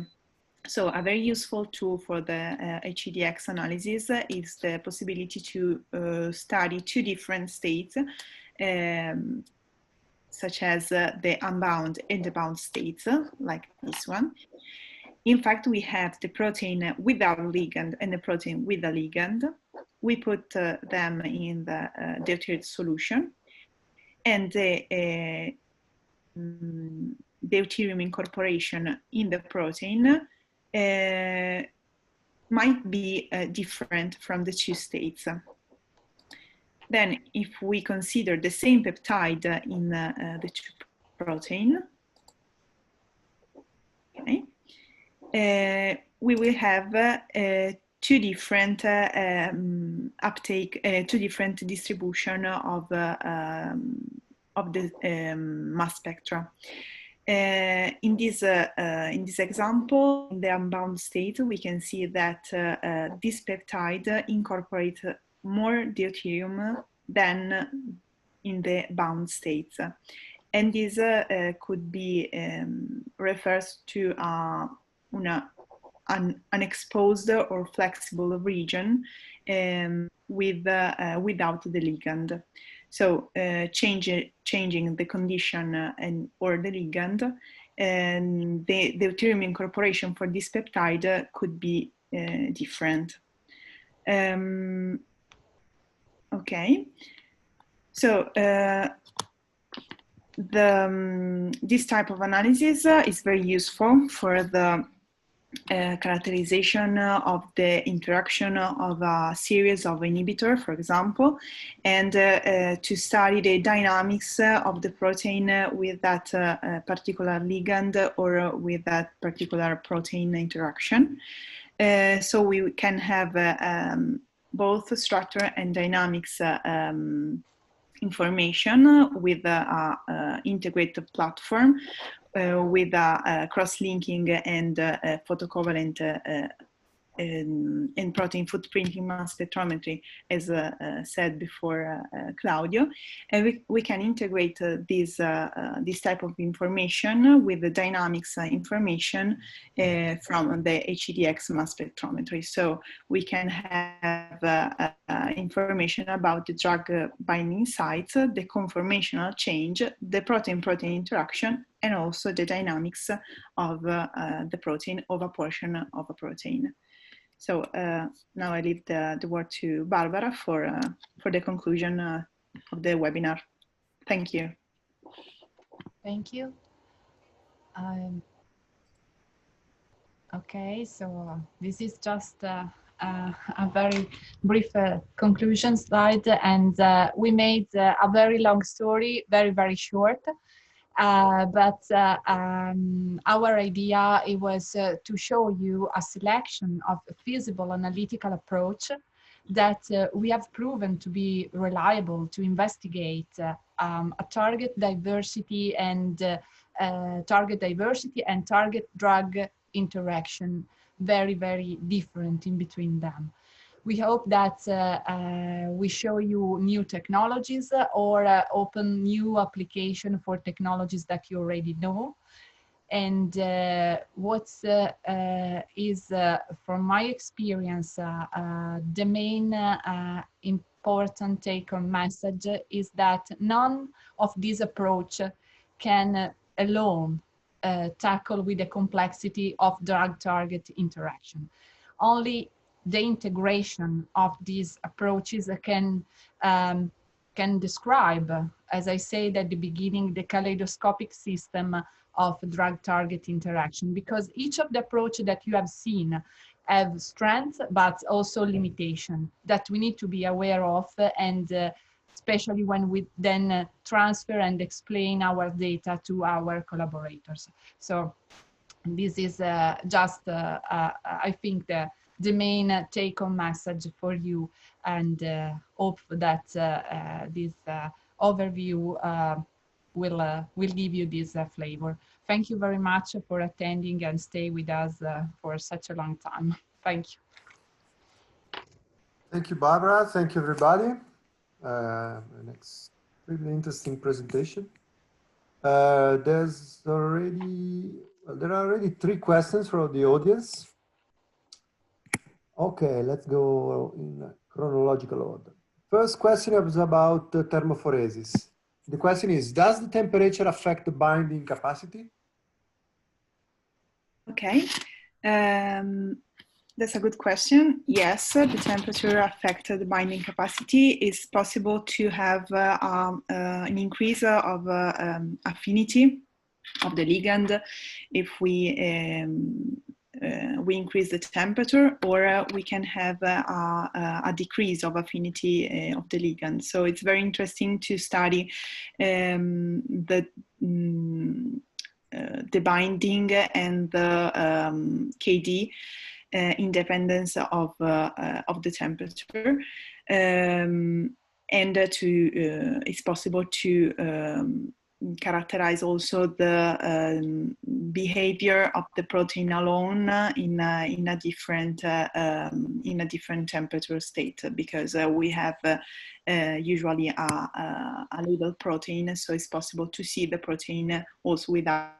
So a very useful tool for the HDX analysis is the possibility to study two different states, such as the unbound and the bound states, like this one. In fact, we have the protein without a ligand and the protein with a ligand. We put them in the deuterated solution, and the deuterium incorporation in the protein might be different from the two states. Then, if we consider the same peptide in the two protein, okay, we will have two different uptake, two different distribution of the mass spectra. In this example, in the unbound state, we can see that this peptide incorporates more deuterium than in the bound states. And this could be refers to an exposed or flexible region without the ligand. So changing the condition or the ligand, and the deuterium incorporation for this peptide could be different. Okay, so this type of analysis is very useful for the characterization of the interaction of a series of inhibitors, for example, and to study the dynamics of the protein with that particular ligand or with that particular protein interaction. So we can have both structure and dynamics information with an integrated platform with a cross-linking and photo-covalent and protein footprinting mass spectrometry, as said before Claudio. And we can integrate this type of information with the dynamics information from the HDX-MS spectrometry. So we can have information about the drug binding sites, the conformational change, the protein-protein interaction, and also the dynamics of the protein of a portion of a protein. So now I leave the word to Barbara for the conclusion of the webinar. Thank you. Thank you. Okay, so this is just a very brief conclusion slide, and we made a very long story, very short. But our idea, it was to show you a selection of a feasible analytical approach that we have proven to be reliable to investigate a target diversity and target drug interaction, very different in between them. We hope that we show you new technologies or open new application for technologies that you already know. And what is, from my experience, the main important take-home message is that none of these approach can alone tackle with the complexity of drug-target interaction. Only the integration of these approaches can describe, as I said at the beginning, the kaleidoscopic system of drug-target interaction, because each of the approach that you have seen have strengths, but also limitation that we need to be aware of, and especially when we then transfer and explain our data to our collaborators. So this is just, I think, the main take-home message for you, and hope that this overview will give you this flavor. Thank you very much for attending and stay with us for such a long time. Thank you. Thank you, Barbara. Thank you, everybody. An extremely interesting presentation. There are already 3 questions from the audience. Okay, let's go in chronological order. First question is about thermophoresis. The question is, does the temperature affect the binding capacity? Okay, that's a good question. Yes, the temperature affects the binding capacity. It's possible to have an increase of affinity of the ligand if we increase the temperature, or we can have a decrease of affinity of the ligand. So it's very interesting to study the binding and the KD independence of the temperature, and it's possible to characterize also the behavior of the protein alone in a different temperature state, because we have usually a little protein, so it's possible to see the protein also without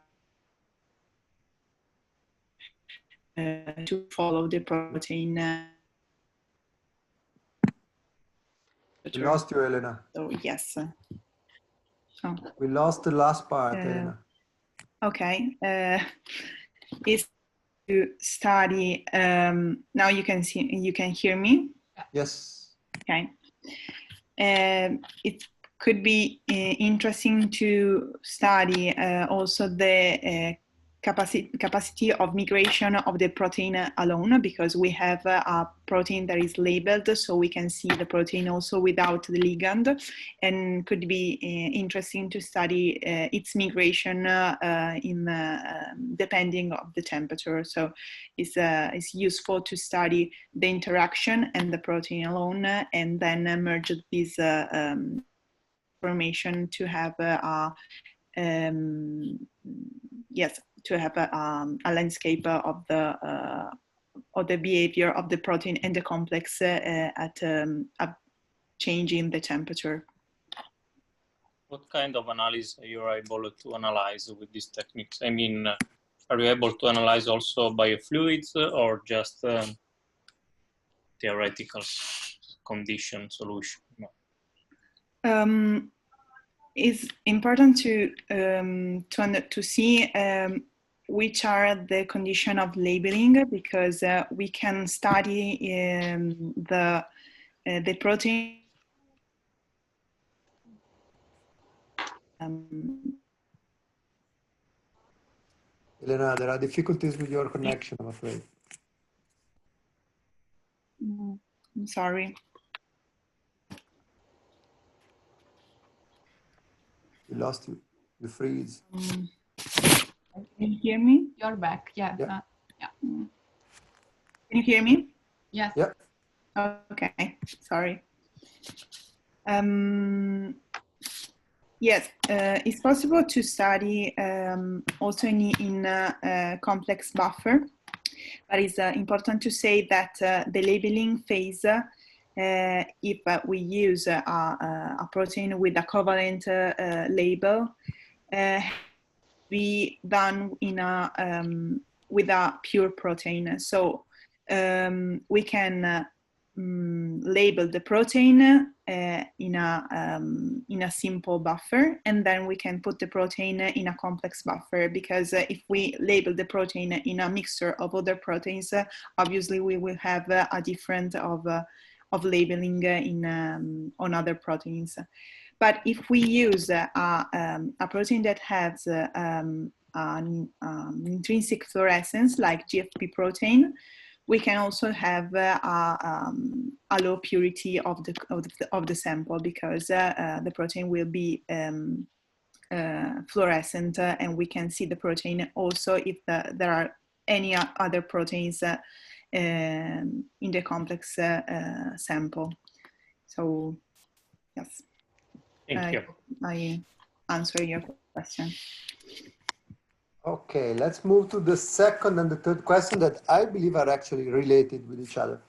to follow the protein. We lost you, Elena. So yes. Oh. We lost the last part, Elena. Okay. Is to study. Now you can see. You can hear me. Yes. Okay. It could be interesting to study also the capacity of migration of the protein alone, because we have a protein that is labeled, so we can see the protein also without the ligand, and could be interesting to study its migration depending of the temperature. So it's useful to study the interaction and the protein alone, and then merge these information to have to have a landscape of the behavior of the protein and the complex at changing the temperature. What kind of analysis you are able to analyze with these techniques? I mean, are you able to analyze also biofluids or just theoretical condition solution? No. It's important to see which are the condition of labeling, because we can study the protein. Elena, there are difficulties with your connection, I'm afraid. I'm sorry. We lost you. You freeze. Can you hear me? You're back. Yeah. Yeah. Yeah. Can you hear me? Yes. Yeah. Okay. Sorry. Yes, it's possible to study also in a complex buffer, but it's important to say that the labeling phase, if we use a protein with a covalent label, be done in with a pure protein. So we can label the protein in a simple buffer, and then we can put the protein in a complex buffer, because if we label the protein in a mixture of other proteins, obviously we will have a different of labeling on other proteins. But if we use a protein that has an intrinsic fluorescence like GFP protein, we can also have a low purity of the sample, because the protein will be fluorescent, and we can see the protein also if there are any other proteins in the complex sample. So yes, Thank you. I answer your question. Okay, let's move to the second and the third question that I believe are actually related with each other.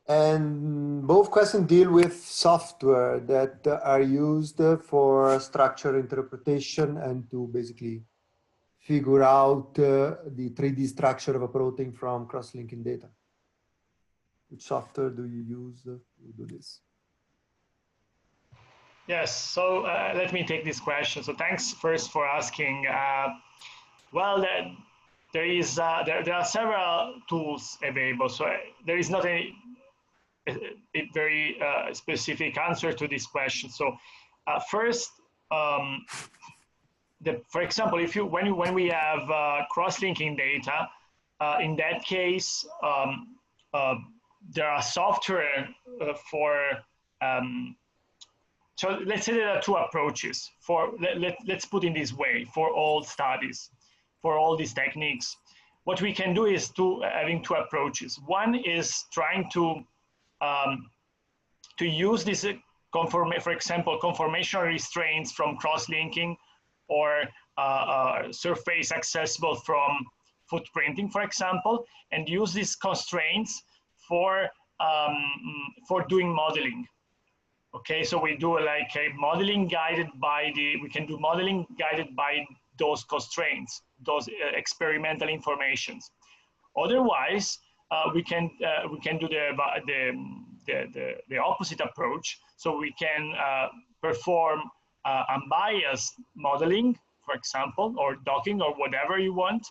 And both questions deal with software that are used for structure interpretation and to basically figure out the 3D structure of a protein from cross-linking data. Which software do you use to do this? Yes, so let me take this question. So thanks first for asking. Well, there are several tools available, so there is not a very specific answer to this question. So first, for example, when we have cross-linking data, in that case, there are software for. So let's say there are two approaches for. Let's put in this way for all studies, for all these techniques. What we can do is having two approaches. One is trying to use this for example, conformational restraints from cross-linking, or surface accessible from footprinting, for example, and use these constraints for doing modeling. Okay, so we do like a modeling guided by we can do modeling guided by those constraints, those experimental informations. Otherwise, we can do the opposite approach. So we can perform unbiased modeling, for example, or docking, or whatever you want,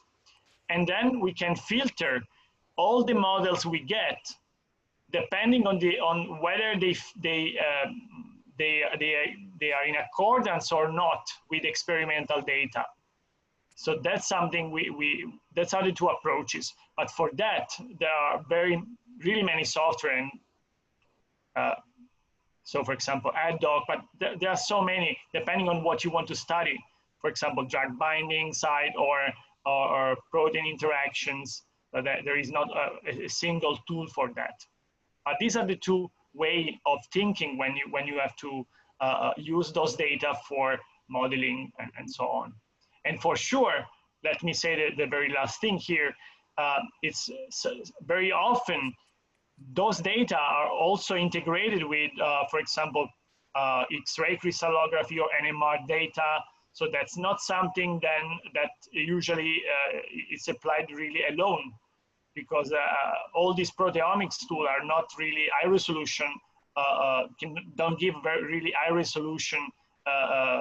and then we can filter all the models we get depending on whether they are in accordance or not with experimental data. So that's something that's are the two approaches. But for that, there are really many software. And so for example, AdDoc, but there are so many, depending on what you want to study. For example, drug binding site or protein interactions. There is not a single tool for that. These are the two ways of thinking when you have to use those data for modeling and so on. And for sure, let me say the very last thing here, it's very often those data are also integrated with, for example, X-ray crystallography or NMR data. So that's not something then that usually it's applied really alone, because all these proteomics tools are not really high resolution, don't give really high resolution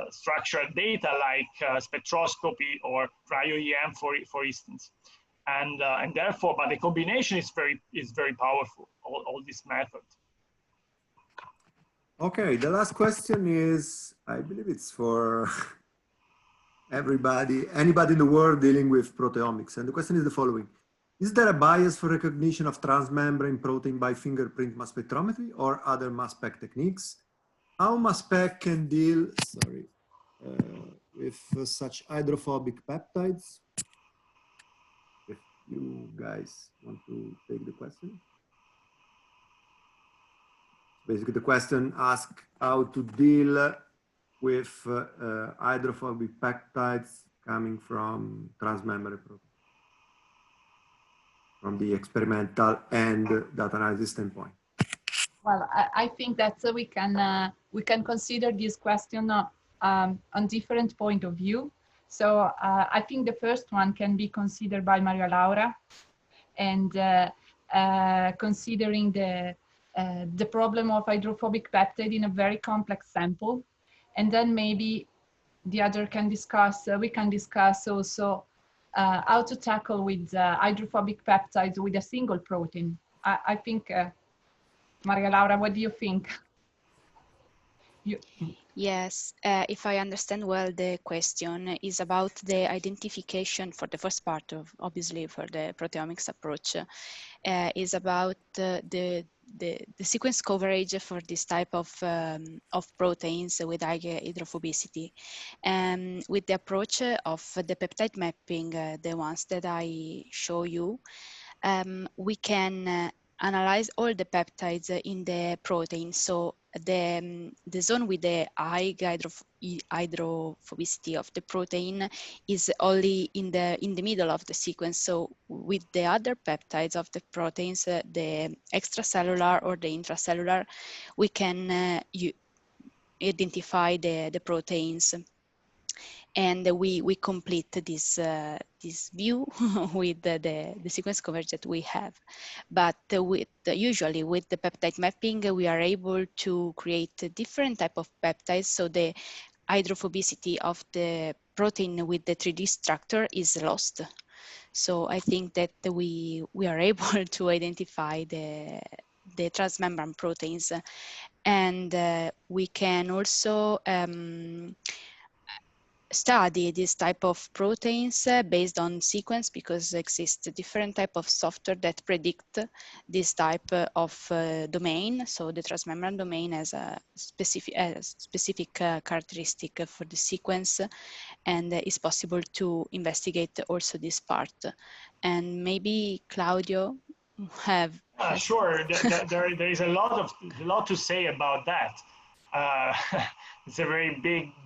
structural data like spectroscopy or cryo-EM, for instance. And therefore, but the combination is very powerful, all this method. Okay, the last question is, I believe it's for anybody in the world dealing with proteomics. And the question is the following. Is there a bias for recognition of transmembrane protein by fingerprint mass spectrometry or other mass spec techniques? How mass spec can deal, with such hydrophobic peptides? If you guys want to take the question. Basically, the question asks how to deal with hydrophobic peptides coming from transmembrane protein, from the experimental and data analysis standpoint. Well, I think that we can consider this question on different point of view. So I think the first one can be considered by Maria Laura, and considering the problem of hydrophobic peptide in a very complex sample, and then maybe the other can discuss. We can discuss also how to tackle with hydrophobic peptides with a single protein. I think, Maria Laura, what do you think? Yes, if I understand well, the question is about the identification for the first part of, obviously, for the proteomics approach, is about the sequence coverage for this type of proteins with high hydrophobicity. And with the approach of the peptide mapping, the ones that I show you, we can analyze all the peptides in the protein. So the zone with the high hydrophobicity of the protein is only in the middle of the sequence. So with the other peptides of the proteins, the extracellular or the intracellular, we can identify the proteins. And we complete this view with the sequence coverage that we have. But usually with the peptide mapping, we are able to create a different type of peptides. So the hydrophobicity of the protein with the 3D structure is lost. So I think that we are able to identify the transmembrane proteins. And we can also study this type of proteins based on sequence, because exists a different type of software that predict this type of domain. So the transmembrane domain has a specific characteristic for the sequence, and it's possible to investigate also this part. And maybe Claudio have. Sure, there is a lot to say about that. It's a very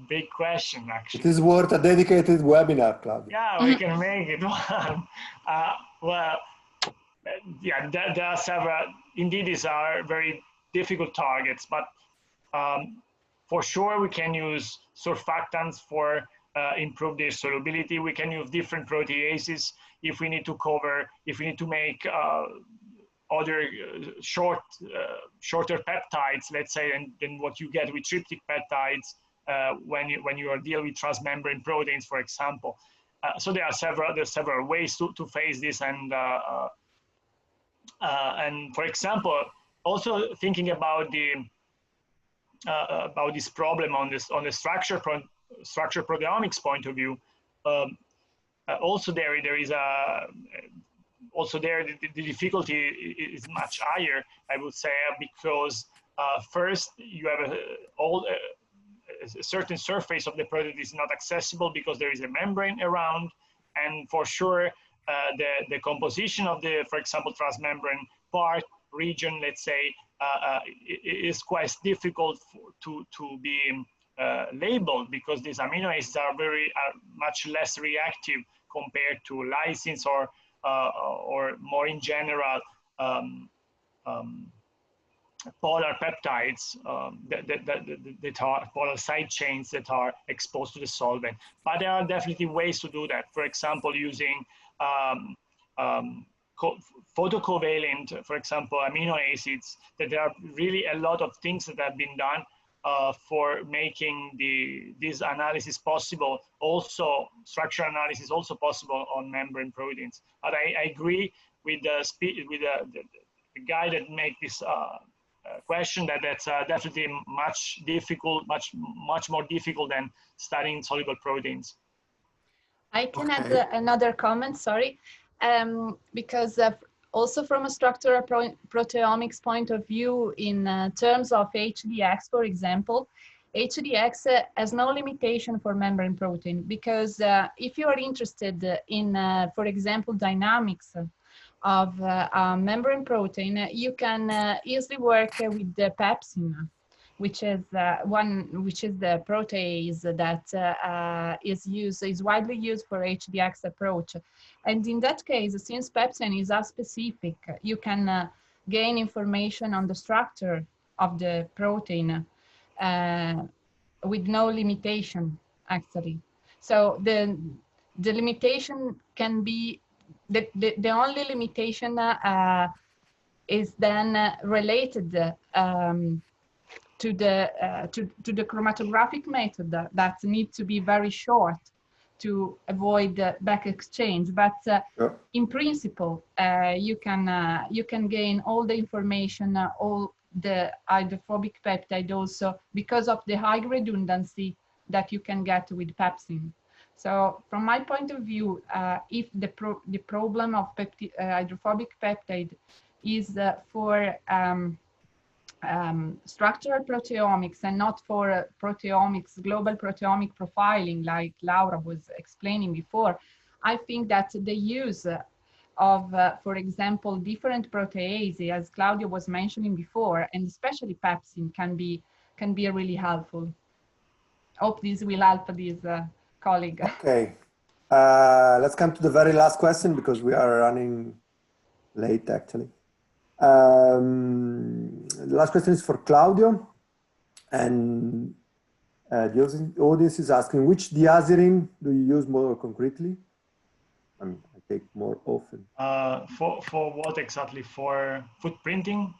big question, actually. It is worth a dedicated webinar, Claudio. Yeah, we can make it one. Well, yeah, there are several. Indeed, these are very difficult targets, but for sure we can use surfactants for improve their solubility. We can use different proteases if we need to make other shorter peptides, let's say, than what you get with triptic peptides when you are dealing with transmembrane proteins, for example. So there are several ways to face this, and for example, also thinking about this problem on the structure proteomics point of view. also there is a also there the difficulty is much higher, I would say, because first you have a certain surface of the protein is not accessible because there is a membrane around, and for sure the composition of the, for example, transmembrane part region, let's say, is quite difficult to be labeled, because these amino acids are much less reactive compared to lysines or more in general polar peptides that are polar side chains that are exposed to the solvent. But there are definitely ways to do that. For example, using photo-covalent, for example, amino acids, that there are really a lot of things that have been done for making this analysis possible, also structural analysis also possible on membrane proteins. But I agree with the guy that made this question that that's definitely much more difficult than studying soluble proteins. I can add another comment, sorry, because also from a structural proteomics point of view, in terms of HDX, for example, HDX has no limitation for membrane protein, because if you are interested in, for example, dynamics of membrane protein, you can easily work with the pepsin, which is the protease that is widely used for HDX approach. And in that case, since pepsin is specific, you can gain information on the structure of the protein with no limitation, actually. So the limitation can be, the only limitation is then related to the chromatographic method that needs to be very short to avoid back exchange. But in principle, you can gain all the information, all the hydrophobic peptide also, because of the high redundancy that you can get with pepsin. So from my point of view, if the problem of hydrophobic peptide is for structural proteomics and not for proteomics, global proteomic profiling, like Laura was explaining before, I think that the use of, for example, different proteases, as Claudio was mentioning before, and especially pepsin, can be really helpful. Hope this will help this colleague. Okay, let's come to the very last question, because we are running late, actually. The last question is for Claudio, and the audience is asking, which diazirin do you use more concretely? I mean, I take more often. For what exactly? For footprinting?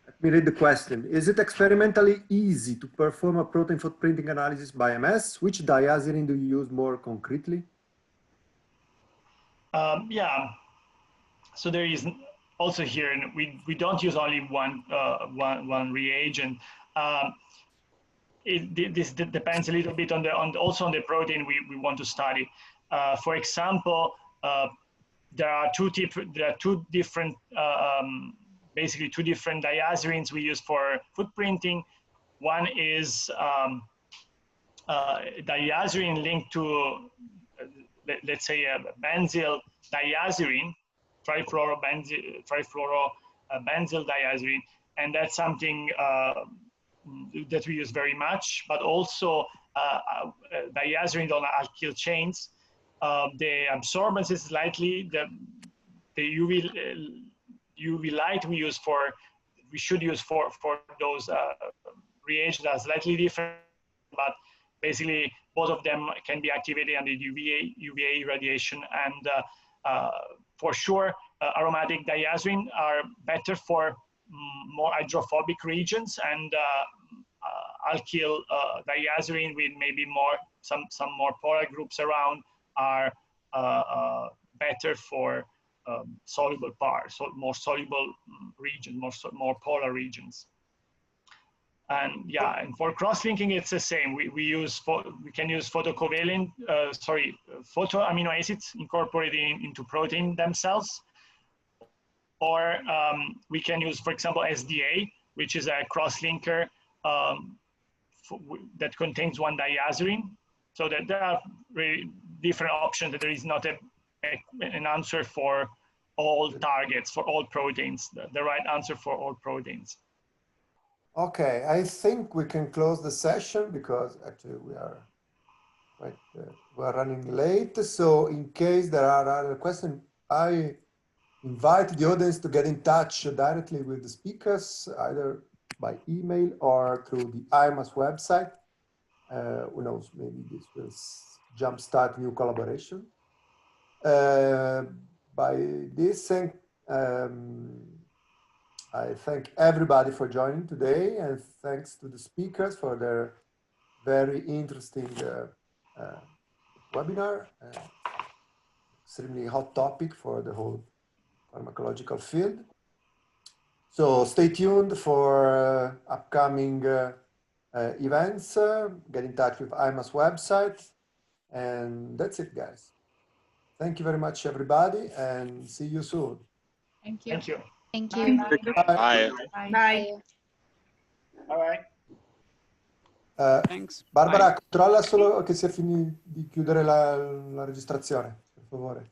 Let me read the question. Is it experimentally easy to perform a protein footprinting analysis by IMaSS? Which diazirin do you use more concretely? Yeah, so there is also here, we don't use only one reagent. This depends a little bit also on the protein we want to study. For example, there are two different basically two different diazirins we use for footprinting. One is diazirin linked to, let's say, a benzyl diazirin, trifluorobenzyl diazirin, and that's something that we use very much. But also diazirin on alkyl chains. The absorbance is slightly, the UV light we should use for those reagents are slightly different, but basically both of them can be activated under UVA radiation. And for sure, aromatic diazirin are better for more hydrophobic regions, and alkyl diazirin with maybe some more polar groups around are better for soluble parts, so more soluble regions, more polar regions. And yeah, and for cross-linking, it's the same. We can use photo-covalent, photo amino acids incorporated into protein themselves. Or we can use, for example, SDA, which is a cross-linker that contains one diazurin. So that there are really different options, that there is not an answer for all targets, for all proteins, the right answer for all proteins. Okay, I think we can close the session because actually we are running late. So in case there are other questions, I invite the audience to get in touch directly with the speakers, either by email or through the IMaSS website. Who knows, maybe this will jumpstart new collaboration. By this, I thank everybody for joining today, and thanks to the speakers for their very interesting webinar. Extremely hot topic for the whole pharmacological field. So stay tuned for upcoming events. Get in touch with IMaSS website. And that's it, guys. Thank you very much, everybody, and see you soon. Thank you. Thank you. Thank you. Bye. Bye. Bye. Thanks. Barbara, controlla solo che sia finito di chiudere la registrazione, per favore.